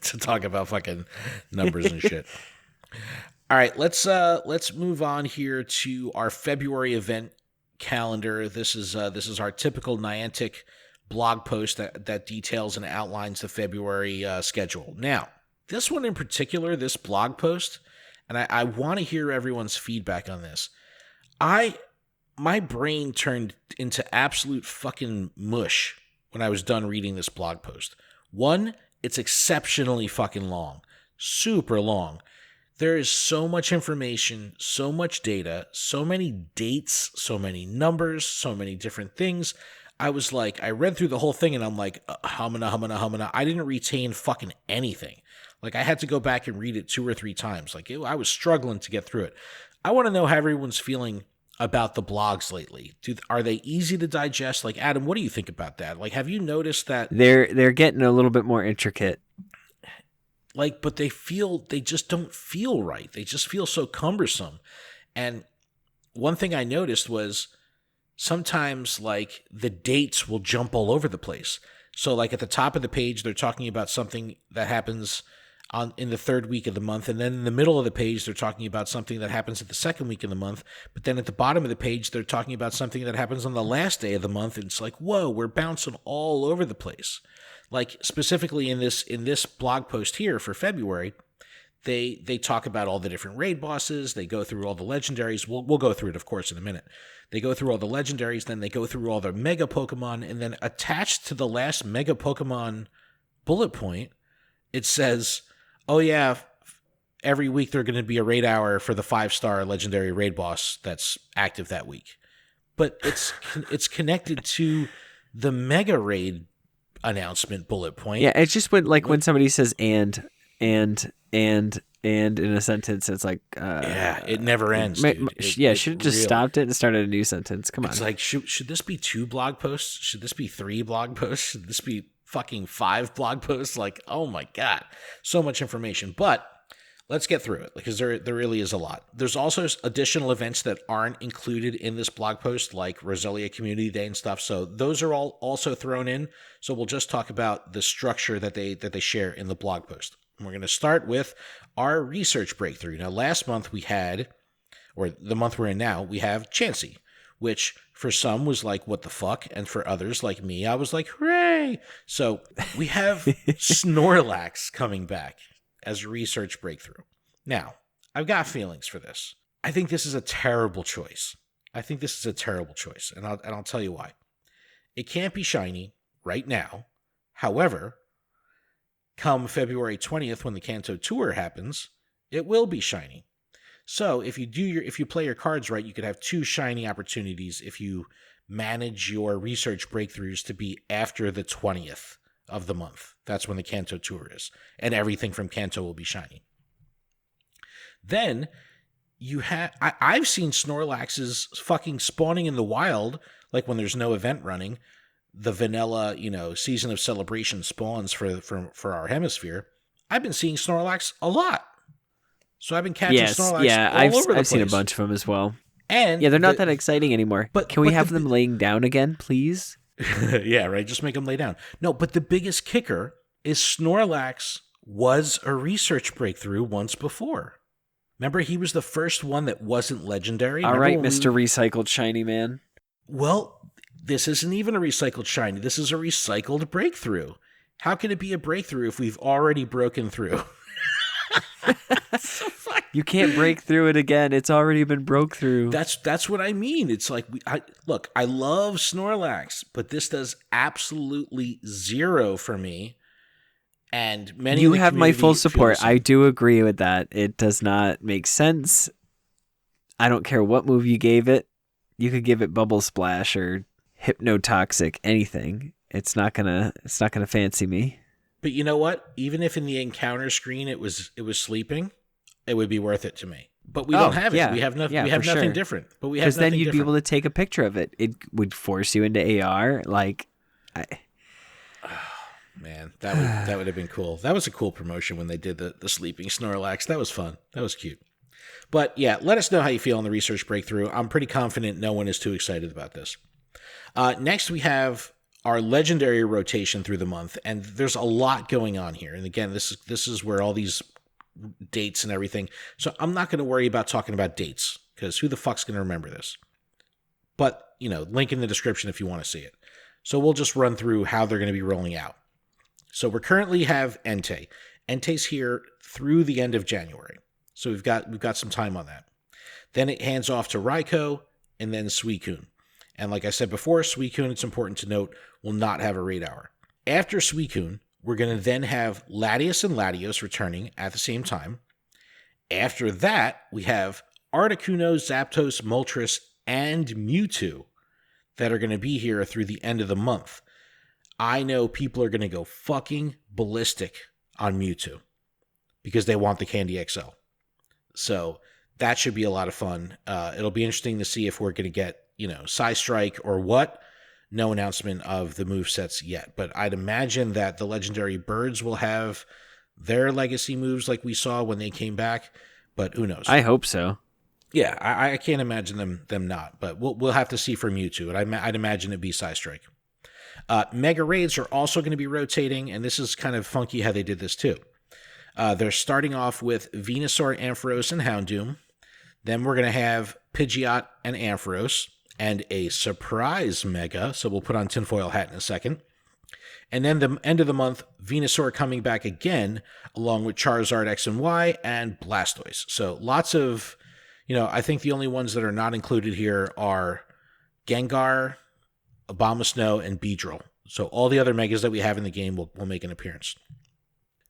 [SPEAKER 1] to talk about fucking numbers and shit. All right, let's move on here to our February event calendar. This is our typical Niantic blog post that details and outlines the February schedule. Now, this one in particular, this blog post, and I want to hear everyone's feedback on this. My brain turned into absolute fucking mush when I was done reading this blog post. One, it's exceptionally fucking long, super long. There is so much information, so much data, so many dates, so many numbers, so many different things. I was like, I read through the whole thing and I'm like, humana. I didn't retain fucking anything. Like, I had to go back and read it 2 or 3 times. Like, I was struggling to get through it. I want to know how everyone's feeling about the blogs lately. Are they easy to digest? Like, Adam, what do you think about that? Like, have you noticed that
[SPEAKER 2] they're getting a little bit more intricate?
[SPEAKER 1] Like, but they just don't feel right. They just feel so cumbersome. And one thing I noticed was sometimes, like, the dates will jump all over the place. So, like, at the top of the page, they're talking about something that happens in the 3rd week of the month. And then in the middle of the page, they're talking about something that happens at the 2nd week of the month. But then at the bottom of the page, they're talking about something that happens on the last day of the month. And it's like, whoa, we're bouncing all over the place. Like, specifically in this blog post here for February, they talk about all the different raid bosses. They go through all the legendaries. We'll go through it, of course, in a minute. They go through all the legendaries. Then they go through all the mega Pokemon. And then attached to the last mega Pokemon bullet point, it says, oh yeah, every week there's going to be a raid hour for the 5-star legendary raid boss that's active that week. But it's connected to the mega raid announcement bullet point.
[SPEAKER 2] Yeah, it's just when somebody says and in a sentence, it's like
[SPEAKER 1] yeah, it never ends.
[SPEAKER 2] Should have just stopped it and started a new sentence. Come on.
[SPEAKER 1] It's like, should this be 2 blog posts? Should this be 3 blog posts? Should this be fucking 5 blog posts? Like, oh my god, so much information. But let's get through it because there really is a lot. There's also additional events that aren't included in this blog post, like Roselia Community Day and stuff. So those are all also thrown in. So we'll just talk about the structure that they share in the blog post. And we're going to start with our research breakthrough. Now, last month we had, or the month we're in now, we have Chansey. which for some was like, what the fuck? And for others like me, I was like, hooray! So we have Snorlax coming back as a research breakthrough. Now, I've got feelings for this. I think this is a terrible choice. And I'll tell you why. It can't be shiny right now. However, come February 20th, when the Kanto tour happens, it will be shiny. So if you play your cards right, you could have 2 shiny opportunities if you manage your research breakthroughs to be after the 20th of the month. That's when the Kanto tour is, and everything from Kanto will be shiny. Then I've seen Snorlaxes fucking spawning in the wild, like when there's no event running. The vanilla, season of celebration spawns for our hemisphere. I've been seeing Snorlax a lot. So I've been catching Snorlax all over the place.
[SPEAKER 2] I've seen a bunch of them as well.
[SPEAKER 1] And
[SPEAKER 2] they're not that exciting anymore. But can we have them laying down again, please?
[SPEAKER 1] Yeah, right. Just make them lay down. No, but the biggest kicker is Snorlax was a research breakthrough once before. Remember, he was the first one that wasn't legendary.
[SPEAKER 2] All right, Mr. Recycled Shiny Man. Well,
[SPEAKER 1] this isn't even a recycled shiny. This is a recycled breakthrough. How can it be a breakthrough if we've already broken through?
[SPEAKER 2] You can't break through it again. It's already been broke through.
[SPEAKER 1] That's what I mean. It's like, I love Snorlax, but this does absolutely zero for me. And many
[SPEAKER 2] you have my full support. I do agree with that. It does not make sense. I don't care what move you gave it. You could give it Bubble Splash or Hypnotoxic, anything. It's not gonna fancy me.
[SPEAKER 1] But you know what? Even if in the encounter screen it was sleeping, it would be worth it to me. But we don't have it. Yeah, we have nothing. We have nothing different. But we have nothing
[SPEAKER 2] then you'd be able to take a picture of it. It would force you into AR.
[SPEAKER 1] Man, that would have been cool. That was a cool promotion when they did the sleeping Snorlax. That was fun. That was cute. But yeah, let us know how you feel on the research breakthrough. I'm pretty confident no one is too excited about this. Next, we have our legendary rotation through the month, and there's a lot going on here. And again, this is where all these dates and everything. So I'm not going to worry about talking about dates, because who the fuck's going to remember this? But, link in the description if you want to see it. So we'll just run through how they're going to be rolling out. So we currently have Entei. Entei's here through the end of January. So we've got some time on that. Then it hands off to Raikou and then Suicune. And like I said before, Suicune, it's important to note, will not have a raid hour. After Suicune, we're going to then have Latios and Latios returning at the same time. After that, we have Articuno, Zapdos, Moltres, and Mewtwo that are going to be here through the end of the month. I know people are going to go fucking ballistic on Mewtwo because they want the Candy XL. So that should be a lot of fun. It'll be interesting to see if we're going to get, Psystrike or what. No announcement of the movesets yet, but I'd imagine that the legendary birds will have their legacy moves like we saw when they came back, but who knows?
[SPEAKER 2] I hope so.
[SPEAKER 1] Yeah, I can't imagine them not, but we'll have to see for Mewtwo, and I'd imagine it'd be Psystrike. Mega Raids are also going to be rotating, and this is kind of funky how they did this too. They're starting off with Venusaur, Ampharos, and Houndoom. Then we're going to have Pidgeot and Ampharos, and a surprise Mega, so we'll put on tinfoil hat in a second. And then the end of the month, Venusaur coming back again, along with Charizard X and Y and Blastoise. So lots of, I think the only ones that are not included here are Gengar, Abomasnow, and Beedrill. So all the other Megas that we have in the game will make an appearance.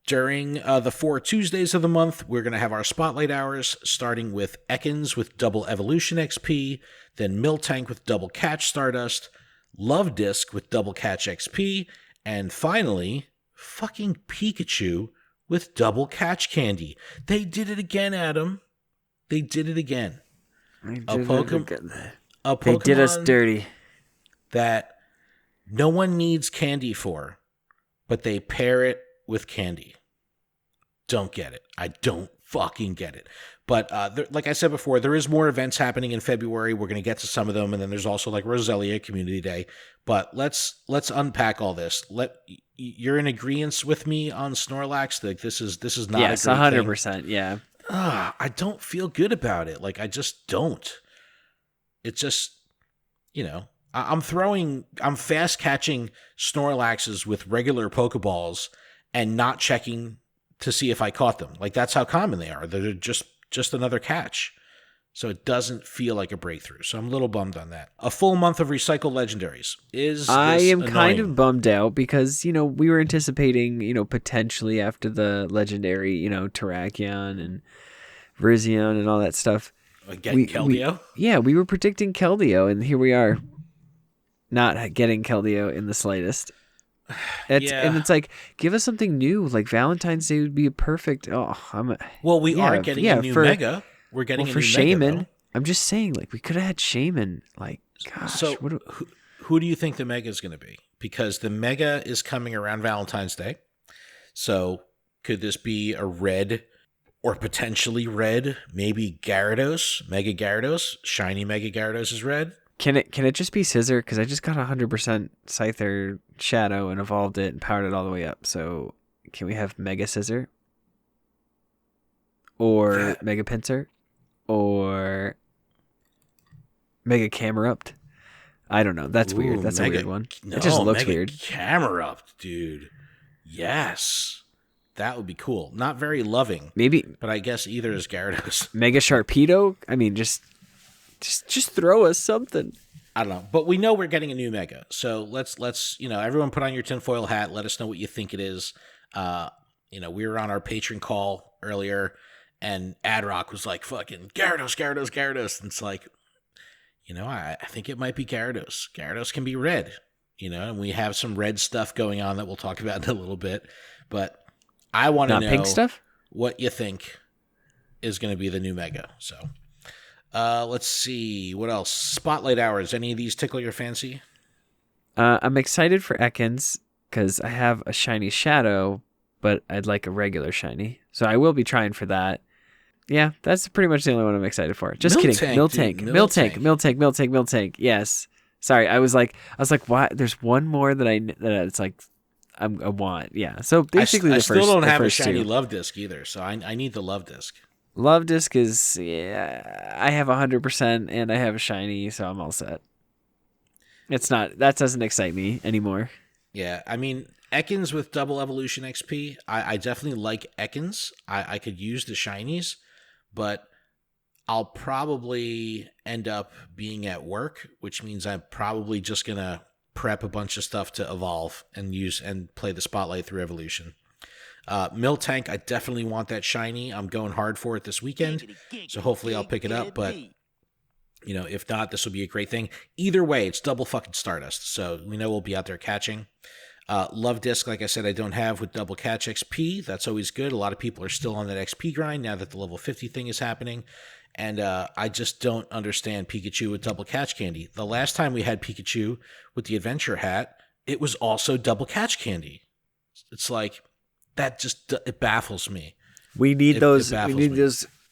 [SPEAKER 1] During the 4 Tuesdays of the month, we're going to have our Spotlight Hours, starting with Ekans with double Evolution XP, then Miltank with double Catch Stardust, Love Disc with double Catch XP, and finally, fucking Pikachu with double Catch Candy. They did it again, Adam. They did it again.
[SPEAKER 2] They did us dirty.
[SPEAKER 1] That no one needs candy for, but they pair it with candy. Don't get it. I don't fucking get it. But like I said before, there is more events happening in February. We're going to get to some of them, and then there's also like Roselia Community Day. But let's unpack all this. You're in agreement with me on Snorlax. Like this is not
[SPEAKER 2] yes,
[SPEAKER 1] a great
[SPEAKER 2] 100%.
[SPEAKER 1] Thing.
[SPEAKER 2] Yeah.
[SPEAKER 1] I don't feel good about it. Like I just don't. It just I'm fast catching Snorlaxes with regular Pokeballs and not checking to see if I caught them. Like, that's how common they are. They're just another catch. So it doesn't feel like a breakthrough. So I'm a little bummed on that. A full month of recycled legendaries.
[SPEAKER 2] I am
[SPEAKER 1] annoying?
[SPEAKER 2] kind of bummed out because, we were anticipating, potentially after the legendary, Terrakion and Virizion and all that stuff.
[SPEAKER 1] Like getting Keldeo?
[SPEAKER 2] We were predicting Keldeo, and here we are not getting Keldeo in the slightest. And it's like, give us something new. Like Valentine's Day would be a perfect. We
[SPEAKER 1] are getting a new Mega. We're getting a new
[SPEAKER 2] Shaman.
[SPEAKER 1] Mega, though.
[SPEAKER 2] I'm just saying, like, we could have had Shaman. Like, gosh.
[SPEAKER 1] So who do you think the Mega is going to be? Because the Mega is coming around Valentine's Day. So could this be a red or potentially red? Maybe Gyarados, Mega Gyarados, shiny Mega Gyarados is red.
[SPEAKER 2] Can it just be Scissor? Because I just got 100% Scyther Shadow and evolved it and powered it all the way up. So can we have Mega Scissor? Or Mega Pinsir? Or Mega Camerupt? I don't know. That's weird. That's a weird one. It just looks weird.
[SPEAKER 1] Camerupt, dude. Yes. That would be cool. Not very loving.
[SPEAKER 2] Maybe.
[SPEAKER 1] But I guess either is Gyarados.
[SPEAKER 2] Mega Sharpedo? I mean, just throw us something.
[SPEAKER 1] I don't know. But we know we're getting a new Mega. So let's everyone put on your tinfoil hat. Let us know what you think it is. We were on our patron call earlier, and Adrock was like, fucking Gyarados. And it's like, I think it might be Gyarados. Gyarados can be red, and we have some red stuff going on that we'll talk about in a little bit. But I want to know
[SPEAKER 2] pink stuff?
[SPEAKER 1] What you think is going to be the new Mega. So let's see. What else? Spotlight Hours. Any of these tickle your fancy?
[SPEAKER 2] I'm excited for Ekans because I have a shiny Shadow, but I'd like a regular shiny. So I will be trying for that. Yeah, that's pretty much the only one I'm excited for. Just kidding. Miltank. Yes. Sorry, I was like, why? There's one more that it's like I want. Yeah. So basically,
[SPEAKER 1] I still don't have a shiny Love Disc either. So I need the Love Disc.
[SPEAKER 2] Love Disc is I have 100% and I have a shiny, so I'm all set. That doesn't excite me anymore.
[SPEAKER 1] Yeah, I mean, Ekans with double evolution XP, I definitely like Ekans. I could use the shinies, but I'll probably end up being at work, which means I'm probably just going to prep a bunch of stuff to evolve and use and play the Spotlight through evolution. Miltank, I definitely want that shiny. I'm going hard for it this weekend, so hopefully I'll pick it up, but if not, this will be a great thing. Either way, it's double fucking Stardust, so we know we'll be out there catching. Love Disc, like I said, I don't have with double catch XP. That's always good. A lot of people are still on that XP grind now that the level 50 thing is happening. And I just don't understand Pikachu with double catch candy. The last time we had Pikachu with the adventure hat, it was also double catch candy. It's like, that just, it baffles me.
[SPEAKER 2] We need those XL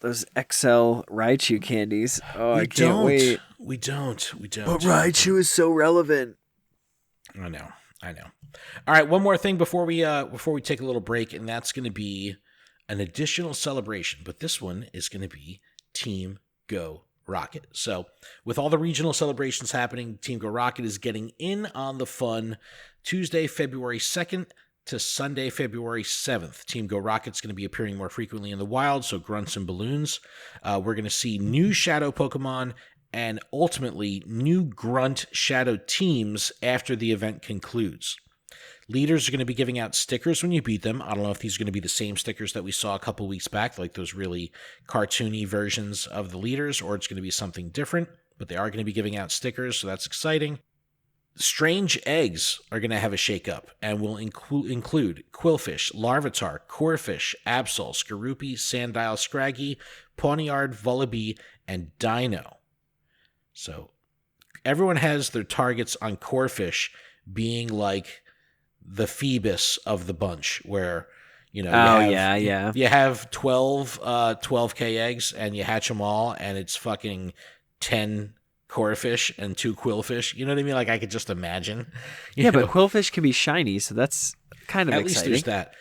[SPEAKER 2] Raichu candies. Oh, I can't wait.
[SPEAKER 1] We don't.
[SPEAKER 2] But Raichu is so relevant.
[SPEAKER 1] I know. All right, one more thing before we take a little break, and that's going to be an additional celebration. But this one is going to be Team Go Rocket. So with all the regional celebrations happening, Team Go Rocket is getting in on the fun Tuesday, February 2nd to Sunday, February 7th. Team Go Rocket's going to be appearing more frequently in the wild, so grunts and balloons. We're going to see new Shadow Pokemon and ultimately new Grunt Shadow teams after the event concludes. Leaders are going to be giving out stickers when you beat them. I don't know if these are going to be the same stickers that we saw a couple weeks back, like those really cartoony versions of the leaders, or it's going to be something different, but they are going to be giving out stickers, so that's exciting. Strange eggs are going to have a shakeup and will include Quillfish, Larvitar, Corphish, Absol, Skorupi, Sandile, Scraggy, Pawniard, Vullaby, and Dino. So everyone has their targets on Corphish being like the Phoebus of the bunch, where you have 12k eggs and you hatch them all and it's fucking 10 Corphish and 2 Quillfish. You know what I mean? Like, I could just imagine.
[SPEAKER 2] But Quillfish can be shiny, so that's kind of exciting.
[SPEAKER 1] At least there's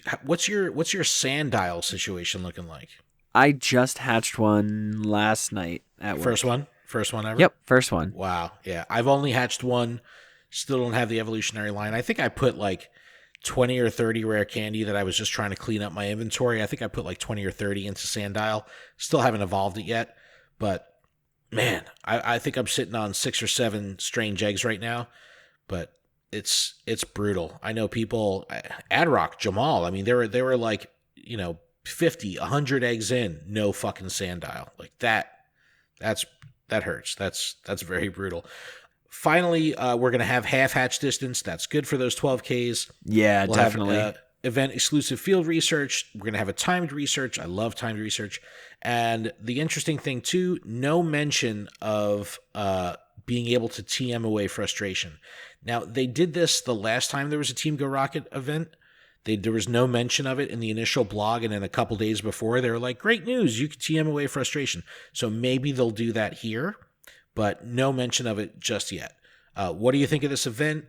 [SPEAKER 1] that. What's your Sandile situation looking like?
[SPEAKER 2] I just hatched one last night at work.
[SPEAKER 1] First one? First one ever?
[SPEAKER 2] Yep, first one.
[SPEAKER 1] Wow. Yeah. I've only hatched one. Still don't have the evolutionary line. I think I put like 20 or 30 rare candy that I was just trying to clean up my inventory. I think I put like 20 or 30 into Sandile. Still haven't evolved it yet. But man, I think I'm sitting on 6 or 7 strange eggs right now. But it's brutal. I know people, Adrock, Jamal, I mean, they were like, 50, 100 eggs in, no fucking Sandile. Like that hurts. That's very brutal. Finally, we're going to have half hatch distance. That's good for those 12Ks.
[SPEAKER 2] Yeah,
[SPEAKER 1] we'll
[SPEAKER 2] definitely.
[SPEAKER 1] Have, event exclusive field research. We're going to have a timed research. I love timed research. And the interesting thing too, no mention of being able to TM away frustration. Now, they did this the last time there was a Team Go Rocket event. There was no mention of it in the initial blog, and then a couple days before, they were like, great news, you can TM away frustration. So maybe they'll do that here, but no mention of it just yet. What do you think of this event?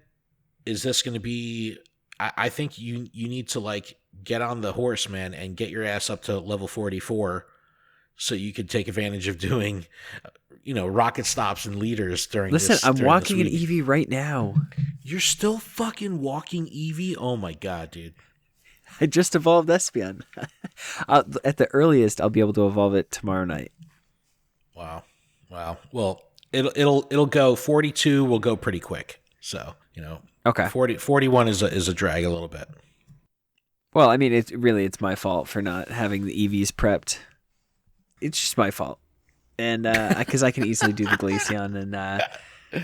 [SPEAKER 1] Is this going to be... I think you need to like get on the horse, man, and get your ass up to level 44 so you could take advantage of doing, rocket stops and leaders during
[SPEAKER 2] Listen,
[SPEAKER 1] this.
[SPEAKER 2] I'm
[SPEAKER 1] during
[SPEAKER 2] walking
[SPEAKER 1] this
[SPEAKER 2] an
[SPEAKER 1] week.
[SPEAKER 2] Eevee right now.
[SPEAKER 1] You're still fucking walking Eevee? Oh my God, dude.
[SPEAKER 2] I just evolved Espeon. At the earliest, I'll be able to evolve it tomorrow night.
[SPEAKER 1] Wow. Well, it'll go 42 will go pretty quick. So,
[SPEAKER 2] Okay.
[SPEAKER 1] 41 is a drag a little bit.
[SPEAKER 2] Well, I mean, it's my fault for not having the EVs prepped. It's just my fault. And because I can easily do the Glaceon and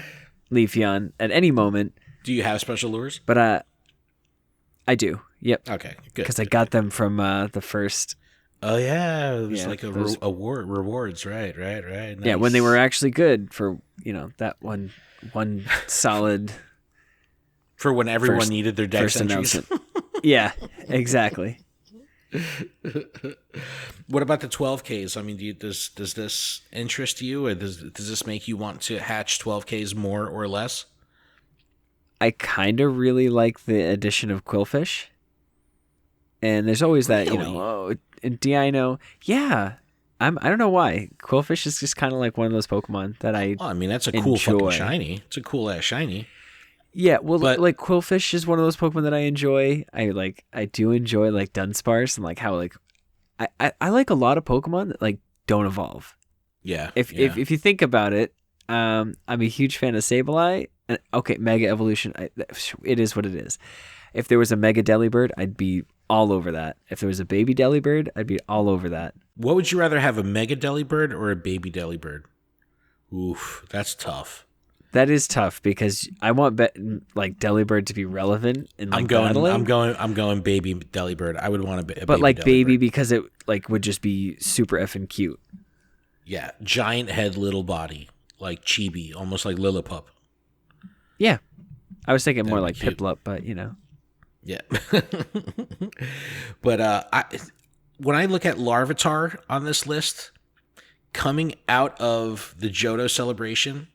[SPEAKER 2] Leafeon at any moment.
[SPEAKER 1] Do you have special lures?
[SPEAKER 2] But I do. Yep.
[SPEAKER 1] Okay, good.
[SPEAKER 2] Because I got them from the first.
[SPEAKER 1] Oh yeah, it was like
[SPEAKER 2] those...
[SPEAKER 1] rewards, right. Nice.
[SPEAKER 2] Yeah, when they were actually good for that one solid.
[SPEAKER 1] For when everyone needed their deck entries.
[SPEAKER 2] Yeah, exactly.
[SPEAKER 1] What about the 12Ks? I mean, does this interest you, or does this make you want to hatch 12Ks more or less?
[SPEAKER 2] I kind of really like the addition of Quillfish. And there's always that, Deino. Yeah. I don't know why. Quillfish is just kind of like one of those Pokemon that I
[SPEAKER 1] that's a
[SPEAKER 2] enjoy.
[SPEAKER 1] cool fucking shiny. It's a cool ass shiny.
[SPEAKER 2] Yeah, well, like Quillfish is one of those Pokemon that I enjoy. I do enjoy like Dunsparce and like how like I like a lot of Pokemon that like don't evolve.
[SPEAKER 1] Yeah.
[SPEAKER 2] If you think about it, I'm a huge fan of Sableye. And okay, Mega Evolution, it is what it is. If there was a Mega Delibird, I'd be all over that. If there was a baby Delibird, I'd be all over that.
[SPEAKER 1] What would you rather have, a Mega Delibird or a baby Delibird? Oof, that's tough.
[SPEAKER 2] That is tough because I want like Delibird to be relevant in like battling.
[SPEAKER 1] I'm going baby Delibird. I would want a baby.
[SPEAKER 2] But like
[SPEAKER 1] Delibird.
[SPEAKER 2] baby because it like would just be super effing cute.
[SPEAKER 1] Yeah, giant head, little body, like Chibi, almost like Lillipup.
[SPEAKER 2] Yeah, I was thinking more like Piplup, but
[SPEAKER 1] Yeah, but when I look at Larvitar on this list, coming out of the Johto Celebration,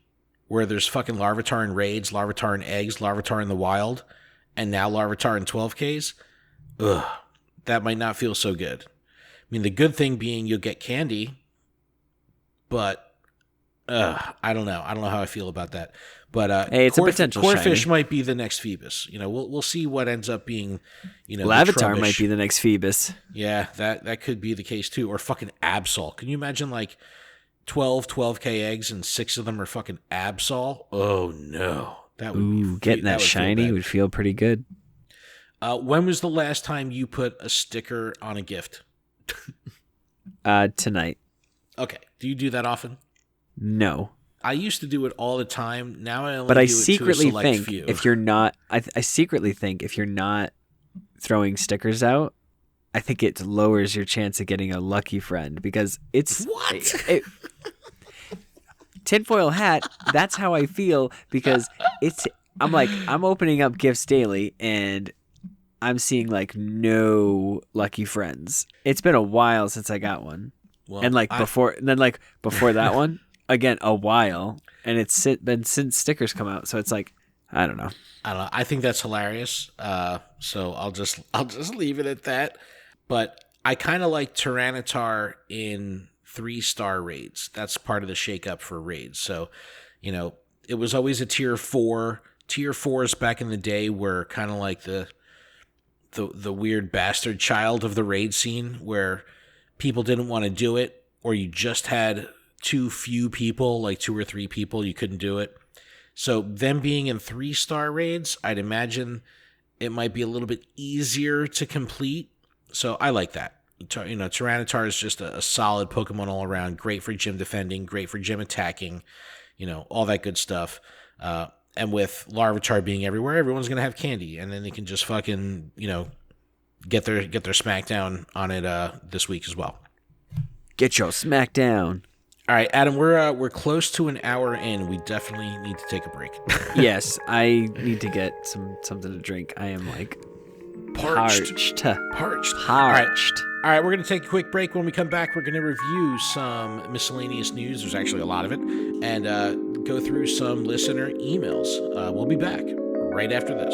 [SPEAKER 1] where there's fucking Larvitar in raids, Larvitar in eggs, Larvitar in the wild, and now Larvitar in 12Ks, that might not feel so good. I mean, the good thing being you'll get candy, but I don't know. I don't know how I feel about that. But
[SPEAKER 2] hey, it's a potential
[SPEAKER 1] Corphish
[SPEAKER 2] shiny.
[SPEAKER 1] might be the next Phoebus. We'll see what ends up being.
[SPEAKER 2] Larvitar might be the next Phoebus.
[SPEAKER 1] Yeah, that could be the case too. Or fucking Absol. Can you imagine like 12K eggs and 6 of them are fucking Absol? Oh no, that would
[SPEAKER 2] getting that shiny would feel pretty good.
[SPEAKER 1] When was the last time you put a sticker on a gift?
[SPEAKER 2] Tonight.
[SPEAKER 1] Okay. Do you do that often?
[SPEAKER 2] No.
[SPEAKER 1] I used to do it all the time. Now I only
[SPEAKER 2] but
[SPEAKER 1] do
[SPEAKER 2] I
[SPEAKER 1] it to a
[SPEAKER 2] secretly
[SPEAKER 1] select
[SPEAKER 2] think
[SPEAKER 1] few.
[SPEAKER 2] if you're not, I secretly think if you're not throwing stickers out, I think it lowers your chance of getting a lucky friend because it's
[SPEAKER 1] what?
[SPEAKER 2] Tinfoil hat. That's how I feel because I'm opening up gifts daily and I'm seeing like no lucky friends. It's been a while since I got one, and before that one. Again, a while, and it's been since stickers come out, so it's like I don't know.
[SPEAKER 1] I think that's hilarious. So I'll just leave it at that. But I kind of like Tyranitar in 3-star raids. That's part of the shakeup for raids. So, it was always a tier 4. Tier 4s back in the day were kind of like the weird bastard child of the raid scene, where people didn't want to do it, or you just had too few people, like 2 or 3 people, you couldn't do it. So them being in 3-star raids, I'd imagine it might be a little bit easier to complete. So I like that. Tyranitar is just a solid Pokemon all around. Great for gym defending, great for gym attacking, all that good stuff. And with Larvitar being everywhere, everyone's going to have candy, and then they can just fucking, get their smackdown on it this week as well.
[SPEAKER 2] Get your smackdown.
[SPEAKER 1] All right, Adam, we're close to an hour in. We definitely need to take a break.
[SPEAKER 2] Yes, I need to get something to drink. I am like parched.
[SPEAKER 1] All right, we're going to take a quick break. When we come back, we're going to review some miscellaneous news. There's actually a lot of it. And go through some listener emails. We'll be back right after this.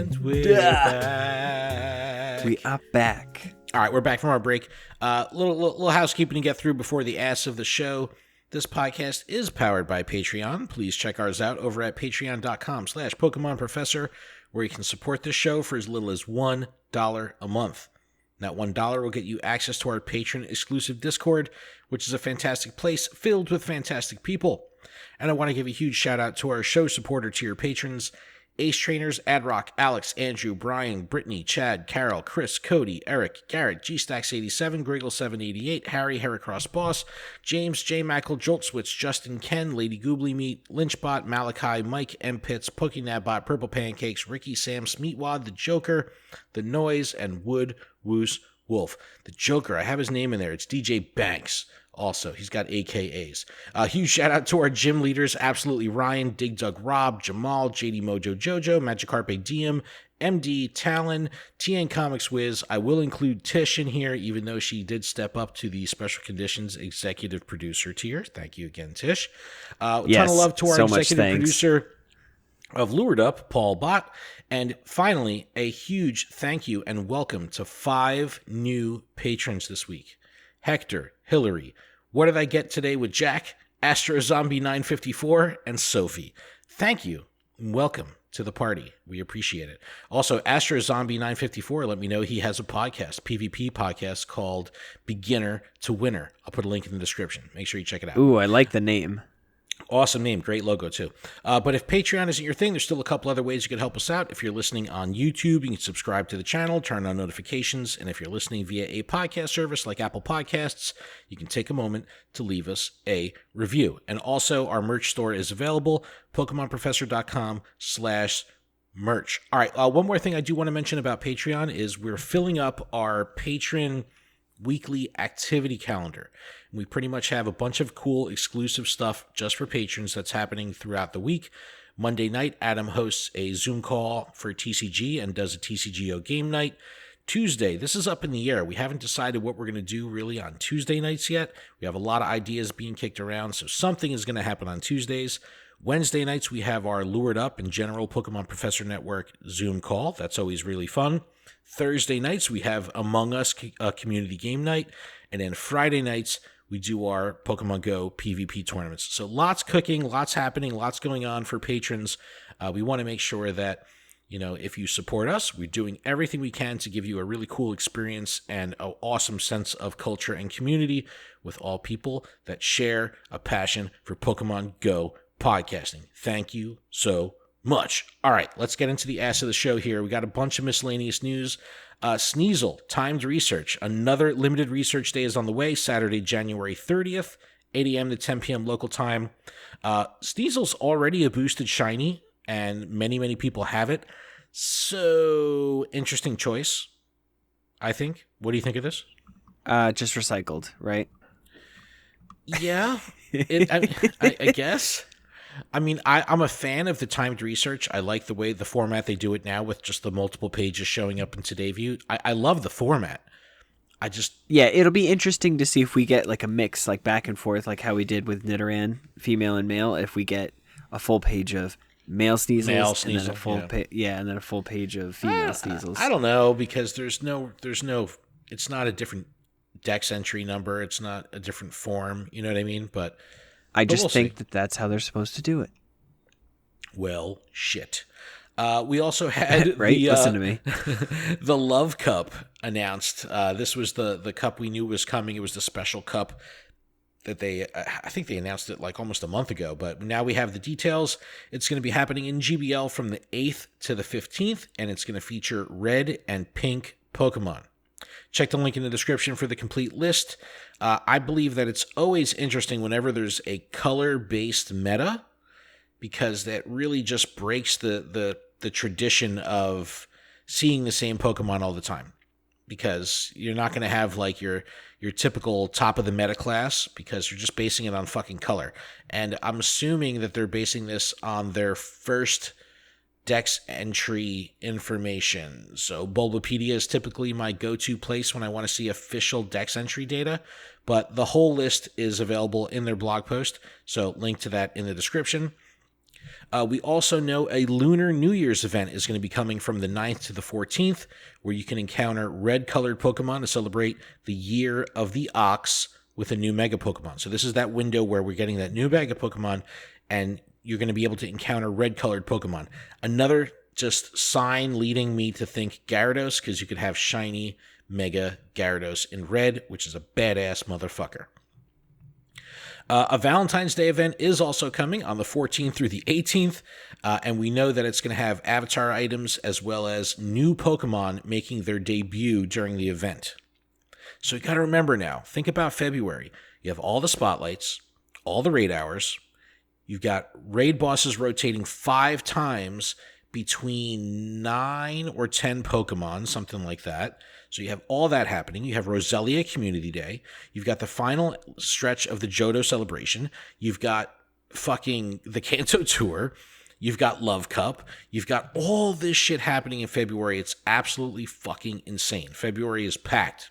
[SPEAKER 1] And we're back.
[SPEAKER 2] We are back.
[SPEAKER 1] All right, we're back from our break. Little housekeeping to get through before the ass of the show. This podcast is powered by Patreon. Please check ours out over at patreon.com/Pokemon Professor, where you can support this show for as little as $1 a month. That $1 will get you access to our patron-exclusive Discord, which is a fantastic place filled with fantastic people. And I want to give a huge shout-out to our show supporter tier patrons: Ace Trainers, Adrock, Alex, Andrew, Brian, Brittany, Chad, Carol, Chris, Cody, Eric, Garrett, G-Stacks87, Griggle788, Harry, Heracross Boss, James, J. Mackle, Joltswitz, Justin, Ken, Lady Goobly Meat, Lynchbot, Malachi, Mike, M. Pitts, PokeNabBot, Purple Pancakes, Ricky, Sam, Smeatwad, The Joker, The Noise, and Wood, Woos, Wolf. The Joker, I have his name in there. It's DJ Banks. Also, he's got AKAs. Huge shout out to our gym leaders: Absolutely Ryan, Dig Dug Rob, Jamal, JD Mojo Jojo, Magikarp Diem, MD, Talon, TN Comics Wiz. I will include Tish in here, even though she did step up to the special conditions executive producer tier. Thank you again, Tish. Ton of love to our executive producer of Lured Up, Paul Bott. And finally, a huge thank you and welcome to 5 new patrons this week: Hector, Hillary, What Did I Get Today with Jack, Astro Zombie 954, and Sophie. Thank you and welcome to the party. We appreciate it. Also, Astro Zombie 954 let me know he has a podcast, PvP podcast, called Beginner to Winner. I'll put a link in the description. Make sure you check it out.
[SPEAKER 2] Ooh, I like the name.
[SPEAKER 1] Awesome name. Great logo, too. But if Patreon isn't your thing, there's still a couple other ways you can help us out. If you're listening on YouTube, you can subscribe to the channel, turn on notifications. And if you're listening via a podcast service like Apple Podcasts, you can take a moment to leave us a review. And also, our merch store is available, PokemonProfessor.com/merch. All right. One more thing I do want to mention about Patreon is we're filling up our patron weekly activity calendar. We pretty much have a bunch of cool exclusive stuff just for patrons that's happening throughout the week. Monday night, Adam hosts a Zoom call for TCG and does a TCGO game night. Tuesday, this is up in the air. We haven't decided what we're going to do really on Tuesday nights yet. We have a lot of ideas being kicked around, so something is going to happen on Tuesdays. Wednesday nights, we have our Lured Up and General Pokemon Professor Network Zoom call. That's always really fun. Thursday nights, we have Among Us community game night. And then Friday nights, we do our Pokemon GO PvP tournaments. So lots cooking, lots happening, lots going on for patrons. We want to make sure that, if you support us, we're doing everything we can to give you a really cool experience and an awesome sense of culture and community with all people that share a passion for Pokemon GO podcasting. Thank you so much. All right, let's get into the ass of the show here. We got a bunch of miscellaneous news. Sneasel, timed research. Another limited research day is on the way, Saturday, January 30th, 8 a.m. to 10 p.m. local time. Sneasel's already a boosted shiny, and many, many people have it. So, interesting choice, I think. What do you think of this?
[SPEAKER 2] Just recycled, right?
[SPEAKER 1] Yeah, I guess. I mean, I'm a fan of the timed research. I like the format they do it now with just the multiple pages showing up in Today View. I love the format.
[SPEAKER 2] Yeah, it'll be interesting to see if we get like a mix, like back and forth, like how we did with Nidoran, female and male. If we get a full page of male Sneasels, and then a full and then a full page of female Sneasels.
[SPEAKER 1] I don't know, because there's no. It's not a different dex entry number. It's not a different form. You know what I mean? But
[SPEAKER 2] I just think that that's how they're supposed to do it.
[SPEAKER 1] Well, shit. We also had
[SPEAKER 2] right. Listen to me.
[SPEAKER 1] The Love Cup announced. This was the cup we knew was coming. It was the special cup that I think they announced it like almost a month ago. But now we have the details. It's going to be happening in GBL from the 8th to the 15th, and it's going to feature red and pink Pokemon. Check the link in the description for the complete list. I believe that it's always interesting whenever there's a color-based meta, because that really just breaks the tradition of seeing the same Pokemon all the time. Because you're not going to have like your typical top of the meta class, because you're just basing it on fucking color. And I'm assuming that they're basing this on their first dex entry information. So Bulbapedia is typically my go-to place when I want to see official dex entry data, but the whole list is available in their blog post, so link to that in the description. We also know a Lunar New Year's event is going to be coming from the 9th to the 14th, where you can encounter red-colored Pokemon to celebrate the Year of the Ox with a new Mega Pokemon. So this is that window where we're getting that new Mega Pokemon, and you're going to be able to encounter red-colored Pokemon. Another just sign leading me to think Gyarados, because you could have shiny Mega Gyarados in red, which is a badass motherfucker. A Valentine's Day event is also coming on the 14th through the 18th, and we know that it's going to have avatar items as well as new Pokemon making their debut during the event. So you got to remember now, think about February. You have all the spotlights, all the raid hours. You've got raid bosses rotating 5 times between 9 or 10 Pokemon, something like that. So you have all that happening. You have Roselia Community Day. You've got the final stretch of the Johto Celebration. You've got fucking the Kanto Tour. You've got Love Cup. You've got all this shit happening in February. It's absolutely fucking insane. February is packed.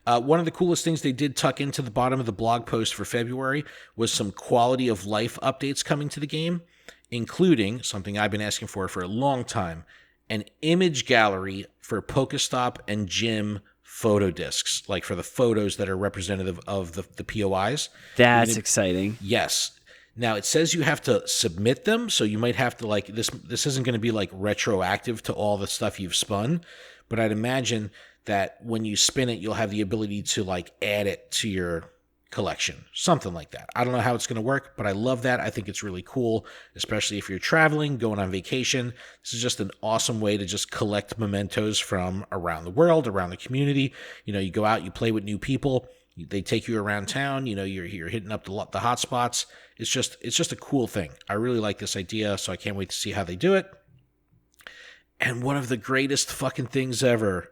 [SPEAKER 1] One of the coolest things they did tuck into the bottom of the blog post for February was some quality of life updates coming to the game, including something I've been asking for a long time, an image gallery for Pokestop and Gym photo discs, like for the photos that are representative of the POIs.
[SPEAKER 2] That's exciting.
[SPEAKER 1] Yes. Now, it says you have to submit them, so you might have to, like, this isn't going to be, like, retroactive to all the stuff you've spun, but I'd imagine that when you spin it, you'll have the ability to, like, add it to your collection, something like that. I don't know how it's going to work, but I love that. I think it's really cool, especially if you're traveling, going on vacation. This is just an awesome way to just collect mementos from around the world, around the community. You know, you go out, you play with new people, they take you around town, you know, you're hitting up the hot spots. It's just a cool thing. I really like this idea, so I can't wait to see how they do it. And one of the greatest fucking things ever,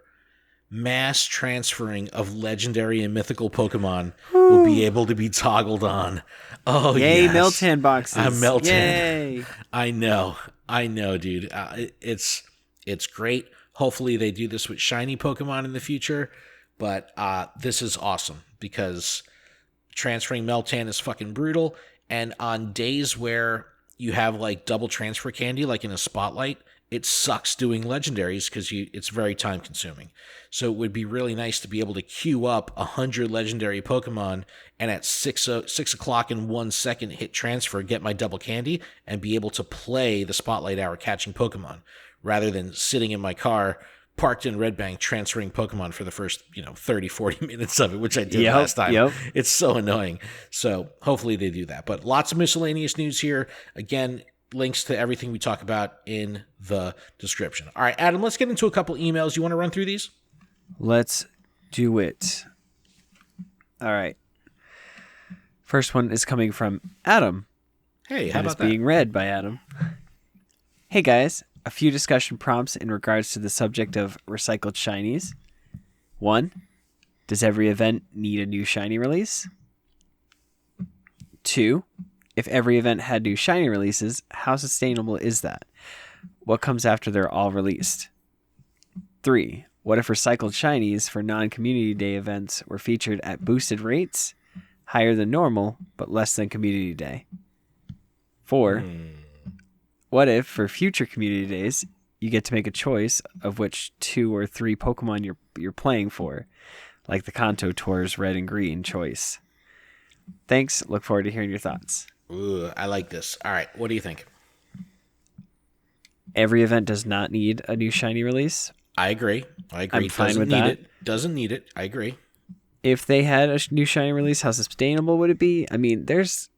[SPEAKER 1] mass transferring of legendary and mythical Pokemon will be able to be toggled on. Oh,
[SPEAKER 2] yay,
[SPEAKER 1] yes.
[SPEAKER 2] Meltan boxes.
[SPEAKER 1] Meltan.
[SPEAKER 2] Yay.
[SPEAKER 1] I know, dude. It's great. Hopefully they do this with shiny Pokemon in the future, but this is awesome because transferring Meltan is fucking brutal, and on days where you have like double transfer candy, like in a spotlight, it sucks doing legendaries because it's very time consuming. So it would be really nice to be able to queue up 100 legendary Pokemon and at 6 o'clock in 1 second hit transfer, get my double candy, and be able to play the spotlight hour catching Pokemon rather than sitting in my car parked in Red Bank transferring Pokemon for the first 30, 40 minutes of it, which I did last time. Yep. It's so annoying. So hopefully they do that. But lots of miscellaneous news here. Again, links to everything we talk about in the description. All right, Adam, let's get into a couple emails. You want to run through these?
[SPEAKER 2] Let's do it. All right. First one is coming from Adam.
[SPEAKER 1] Hey, how about that?
[SPEAKER 2] It's being read by Adam. Hey, guys. A few discussion prompts in regards to the subject of recycled shinies. 1. Does every event need a new shiny release? 2. If every event had new shiny releases, how sustainable is that? What comes after they're all released? 3. What if recycled shinies for non-community day events were featured at boosted rates, higher than normal, but less than community day? 4. What if for future community days, you get to make a choice of which 2 or 3 Pokemon you're playing for, like the Kanto Tour's red and green choice? Thanks. Look forward to hearing your thoughts.
[SPEAKER 1] Ooh, I like this. All right, what do you think?
[SPEAKER 2] Every event does not need a new shiny release.
[SPEAKER 1] I agree.
[SPEAKER 2] I'm fine with that.
[SPEAKER 1] Doesn't need it. I agree.
[SPEAKER 2] If they had a new shiny release, how sustainable would it be? I mean, there's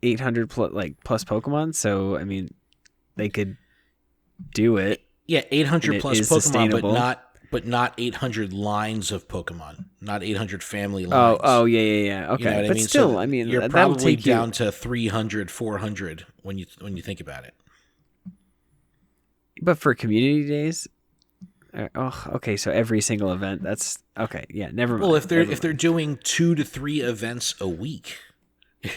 [SPEAKER 2] 800 plus Pokemon, so I mean, they could do it.
[SPEAKER 1] Yeah, 800 plus Pokemon,
[SPEAKER 2] sustainable.
[SPEAKER 1] but not 800 lines of Pokemon, not 800 family lines.
[SPEAKER 2] Oh, yeah. Okay,
[SPEAKER 1] You know what
[SPEAKER 2] but
[SPEAKER 1] I mean?
[SPEAKER 2] still,
[SPEAKER 1] So
[SPEAKER 2] I mean,
[SPEAKER 1] you're
[SPEAKER 2] that'll
[SPEAKER 1] probably
[SPEAKER 2] take
[SPEAKER 1] down to 300, 400 when you think about it.
[SPEAKER 2] But for community days, okay. So every single event, that's okay. Yeah, never mind.
[SPEAKER 1] Well, if they're doing 2 to 3 events a week,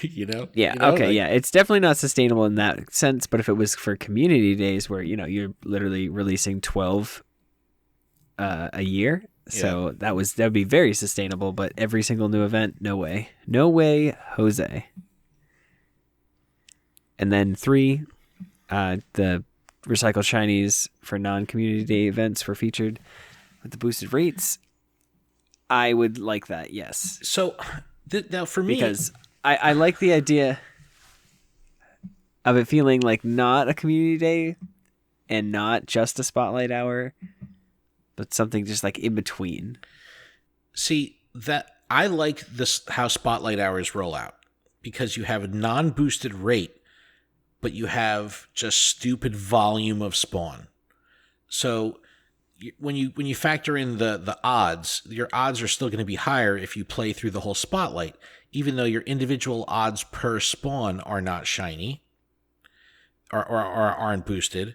[SPEAKER 2] Yeah.
[SPEAKER 1] Okay.
[SPEAKER 2] Yeah. It's definitely not sustainable in that sense. But if it was for community days, where you're literally releasing 12 a year, so that'd be very sustainable. But every single new event, no way, Jose. And then 3, the recycled shinies for non-community day events were featured with the boosted rates. I would like that, yes.
[SPEAKER 1] So now for me,
[SPEAKER 2] because I like the idea of it feeling like not a community day and not just a spotlight hour, but something just like in between.
[SPEAKER 1] See, that I like this how spotlight hours roll out, because you have a non-boosted rate, but you have just stupid volume of spawn. So when you factor in the odds, your odds are still going to be higher if you play through the whole spotlight, even though your individual odds per spawn are not shiny or aren't boosted,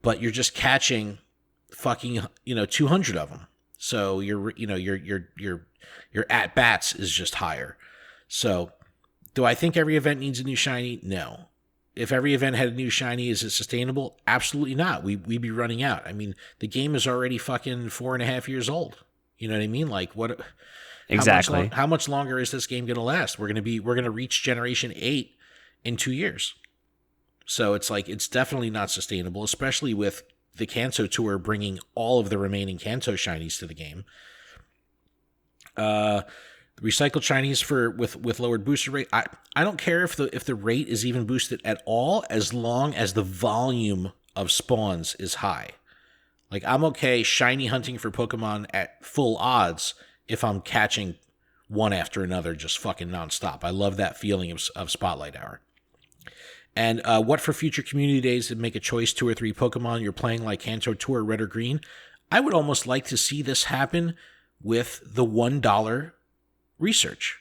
[SPEAKER 1] but you're just catching fucking 200 of them. So your at bats is just higher. So do I think every event needs a new shiny? No. If every event had a new shiny, is it sustainable? Absolutely not. We'd be running out. I mean, the game is already fucking 4.5 years old. You know what I mean? Like, what?
[SPEAKER 2] Exactly.
[SPEAKER 1] How much longer is this game going to last? We're going to reach Generation 8 in 2 years. So it's like, it's definitely not sustainable, especially with the Kanto Tour bringing all of the remaining Kanto shinies to the game. Recycled shinies with lowered booster rate. I don't care if the rate is even boosted at all, as long as the volume of spawns is high. Like, I'm okay shiny hunting for Pokemon at full odds if I'm catching one after another just fucking nonstop. I love that feeling of Spotlight Hour. And what for future community days to make a choice 2 or 3 Pokemon you're playing, like Kanto Tour, Red or Green? I would almost like to see this happen with the $1 research.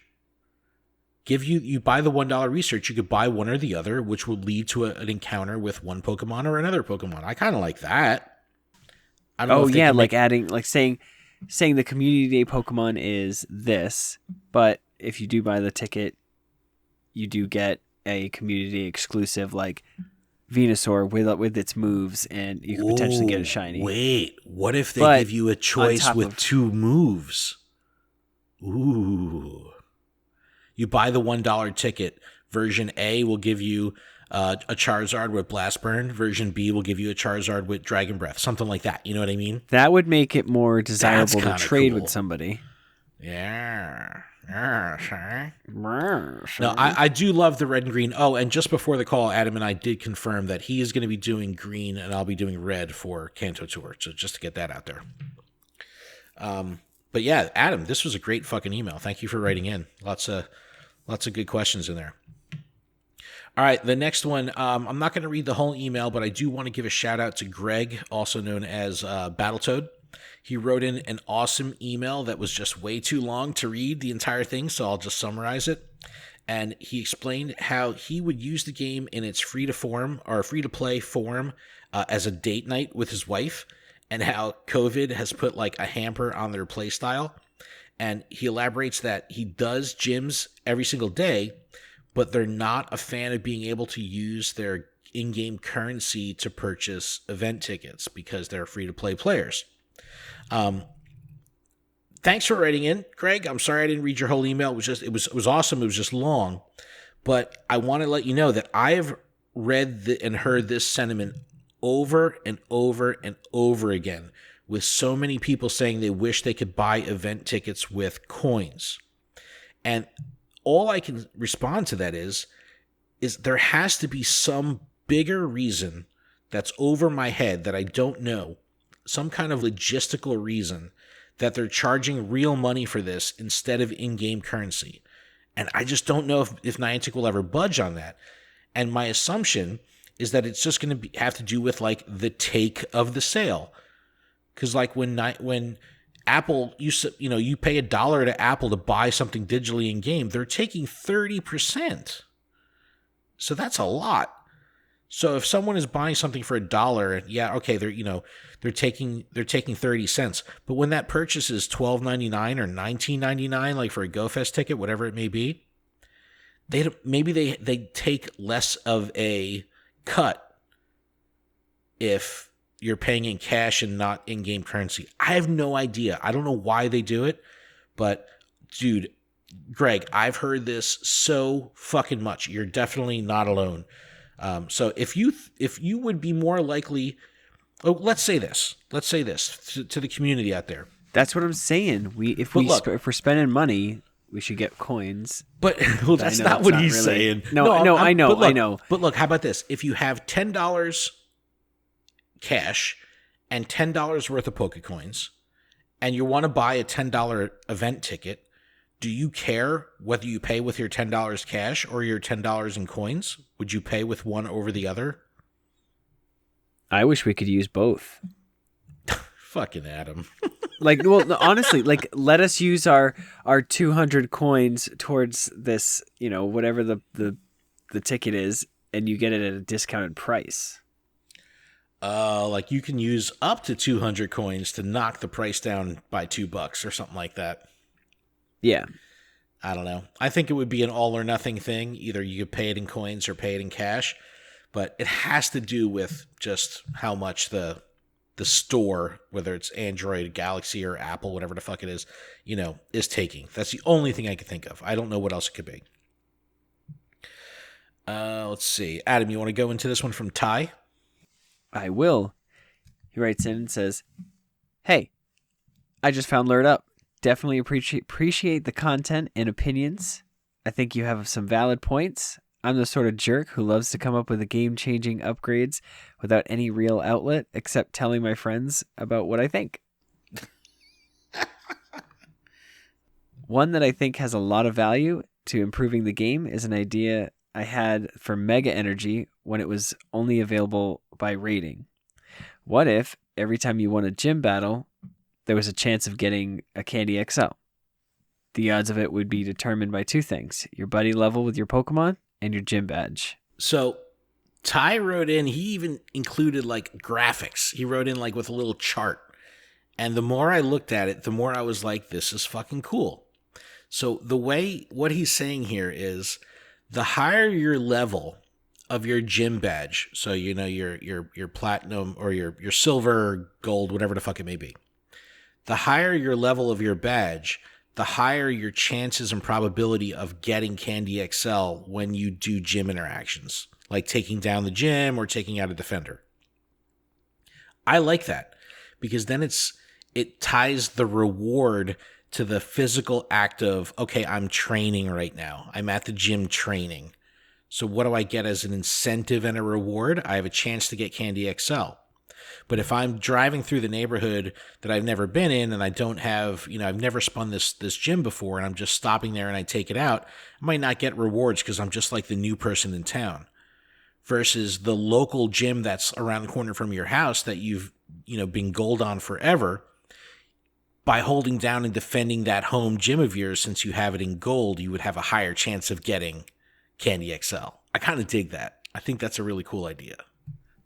[SPEAKER 1] You buy the $1 research, you could buy one or the other, which will lead to an encounter with one Pokemon or another Pokemon. I kind of like that. I don't know if they
[SPEAKER 2] like adding, like saying the community day Pokemon is this, but if you do buy the ticket, you do get a community exclusive like Venusaur with its moves, and you could potentially get a shiny.
[SPEAKER 1] Wait, what if they give you a choice with 2 moves? Ooh. You buy the $1 ticket. Version A will give you a Charizard with Blast Burn. Version B will give you a Charizard with Dragon Breath. Something like that. You know what I mean?
[SPEAKER 2] That would make it more desirable to trade with somebody.
[SPEAKER 1] Yeah. Sure. No, I do love the red and green. Oh, and just before the call, Adam and I did confirm that he is going to be doing green and I'll be doing red for Kanto Tour. So just to get that out there. But yeah, Adam, this was a great fucking email. Thank you for writing in. Lots of good questions in there. All right, the next one, I'm not going to read the whole email, but I do want to give a shout out to Greg, also known as Battletoad. He wrote in an awesome email that was just way too long to read the entire thing, so I'll just summarize it. And he explained how he would use the game in its free-to-play form as a date night with his wife, and how COVID has put like a hamper on their play style. And he elaborates that he does gyms every single day, but they're not a fan of being able to use their in-game currency to purchase event tickets because they're free-to-play players. Thanks for writing in, Greg. I'm sorry I didn't read your whole email. It was awesome. It was just long, but I want to let you know that I have read and heard this sentiment over and over and over again, with so many people saying they wish they could buy event tickets with coins. And all I can respond to that is there has to be some bigger reason that's over my head that I don't know, some kind of logistical reason that they're charging real money for this instead of in-game currency. And I just don't know if Niantic will ever budge on that. And my assumption is that it's just going to have to do with like the take of the sale. Because like when Apple, you pay $1 to Apple to buy something digitally in game, they're taking 30%. So that's a lot. So if someone is buying something for $1, yeah, okay, they're taking 30 cents. But when that purchase is $12.99 or $19.99, like for a GoFest ticket, whatever it may be, they take less of a cut if you're paying in cash and not in-game currency. I have no idea. I don't know why they do it, but dude, Greg, I've heard this so fucking much. You're definitely not alone. So if you would be more likely, let's say this to the community out there.
[SPEAKER 2] That's what I'm saying. If we're spending money, we should get coins.
[SPEAKER 1] But that's not what he's saying.
[SPEAKER 2] No, I know.
[SPEAKER 1] But look, how about this? If you have $10 cash and $10 worth of Pokecoins, and you want to buy a $10 event ticket, do you care whether you pay with your $10 cash or your $10 in coins? Would you pay with one over the other?
[SPEAKER 2] I wish we could use both.
[SPEAKER 1] Fucking Adam.
[SPEAKER 2] Honestly, let us use our 200 coins towards this, whatever the ticket is, and you get it at a discounted price.
[SPEAKER 1] You can use up to 200 coins to knock the price down by $2 or something like that.
[SPEAKER 2] Yeah.
[SPEAKER 1] I don't know. I think it would be an all or nothing thing. Either you could pay it in coins or pay it in cash, but it has to do with just how much the store, whether it's Android, Galaxy, or Apple, whatever the fuck it is, is taking. That's the only thing I can think of. I don't know what else it could be. Let's see. Adam, you want to go into this one from Ty?
[SPEAKER 2] I will. He writes in and says, "Hey, I just found LURED up. Definitely appreciate the content and opinions. I think you have some valid points. I'm the sort of jerk who loves to come up with the game-changing upgrades without any real outlet except telling my friends about what I think. One that I think has a lot of value to improving the game is an idea I had for Mega Energy when it was only available by rating. What if every time you won a gym battle, there was a chance of getting a Candy XL? The odds of it would be determined by two things: your buddy level with your Pokemon and your gym badge."
[SPEAKER 1] So Ty wrote in, he even included graphics. He wrote in with a little chart. And the more I looked at it, the more I was like, this is fucking cool. So what he's saying here is the higher your level of your gym badge, so your platinum or your silver, gold, whatever the fuck it may be, the higher your level of your badge, the higher your chances and probability of getting Candy XL when you do gym interactions, like taking down the gym or taking out a defender. I like that because then it ties the reward to the physical act of, okay, I'm training right now. I'm at the gym training. So what do I get as an incentive and a reward? I have a chance to get Candy XL. But if I'm driving through the neighborhood that I've never been in and I don't have, I've never spun this gym before and I'm just stopping there and I take it out, I might not get rewards because I'm just like the new person in town. Versus the local gym that's around the corner from your house that you've, been gold on forever. By holding down and defending that home gym of yours, since you have it in gold, you would have a higher chance of getting Candy XL. I kind of dig that. I think that's a really cool idea.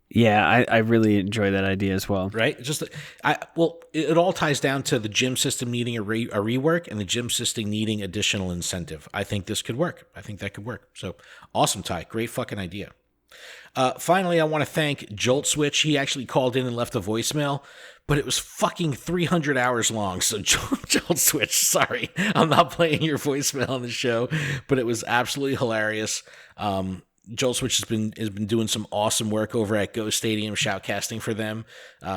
[SPEAKER 2] Yeah, I really enjoy that idea as well.
[SPEAKER 1] Right? It all ties down to the gym system needing a rework and the gym system needing additional incentive. I think this could work. I think that could work. So awesome, Ty. Great fucking idea. Finally, I want to thank Jolt Switch. He actually called in and left a voicemail, but it was fucking 300 hours long. So Jolt Switch, sorry, I'm not playing your voicemail on the show, but it was absolutely hilarious. Jolt Switch has been doing some awesome work over at Go Stadium, shoutcasting for them.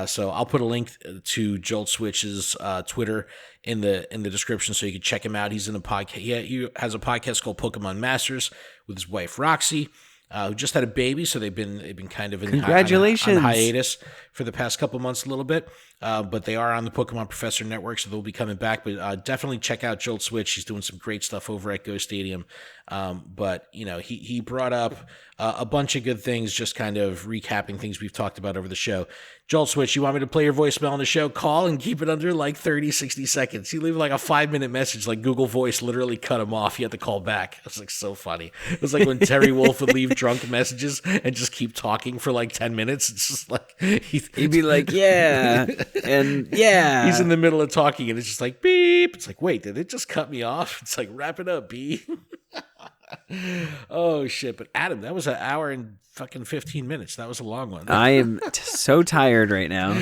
[SPEAKER 1] So I'll put a link to Jolt Switch's Twitter in the description so you can check him out. He's in a podcast. He has a podcast called Pokemon Masters with his wife Roxy, who just had a baby. So they've been kind of in on hiatus for the past couple months a little bit. But they are on the Pokemon Professor Network, so they'll be coming back. But definitely check out Jolt Switch. He's doing some great stuff over at Go Stadium. But, he brought up a bunch of good things, just kind of recapping things we've talked about over the show. Jolt Switch, you want me to play your voicemail on the show? Call and keep it under like 30, 60 seconds. He leave like a 5-minute message, like Google Voice literally cut him off. He had to call back. It was like so funny. It was like when Terry Wolf would leave drunk messages and just keep talking for like 10 minutes. It's just like
[SPEAKER 2] he'd be like, yeah. And yeah,
[SPEAKER 1] he's in the middle of talking and it's just like beep. It's like, wait, did it just cut me off? It's like, wrap it up, B. Oh shit. But Adam, that was an hour and fucking 15 minutes. That was a long one.
[SPEAKER 2] I am so tired right now,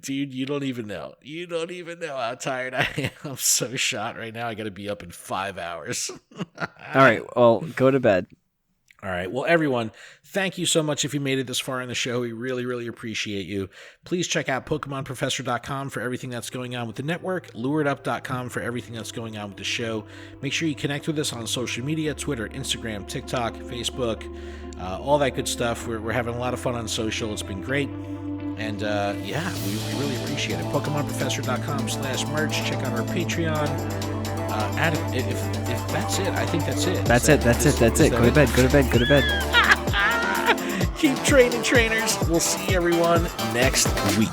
[SPEAKER 1] dude. You don't even know how tired I am. I'm so shot right now. I gotta be up in 5 hours.
[SPEAKER 2] All right, well, go to bed.
[SPEAKER 1] All right. Well, everyone, thank you so much if you made it this far in the show. We really, really appreciate you. Please check out PokemonProfessor.com for everything that's going on with the network, LuredUp.com for everything that's going on with the show. Make sure you connect with us on social media, Twitter, Instagram, TikTok, Facebook, all that good stuff. We're having a lot of fun on social. It's been great. And we really appreciate it. PokemonProfessor.com/merch. Check out our Patreon. Adam, if that's it, I think that's it.
[SPEAKER 2] That's it. Go to bed.
[SPEAKER 1] Keep training, trainers. We'll see everyone next week.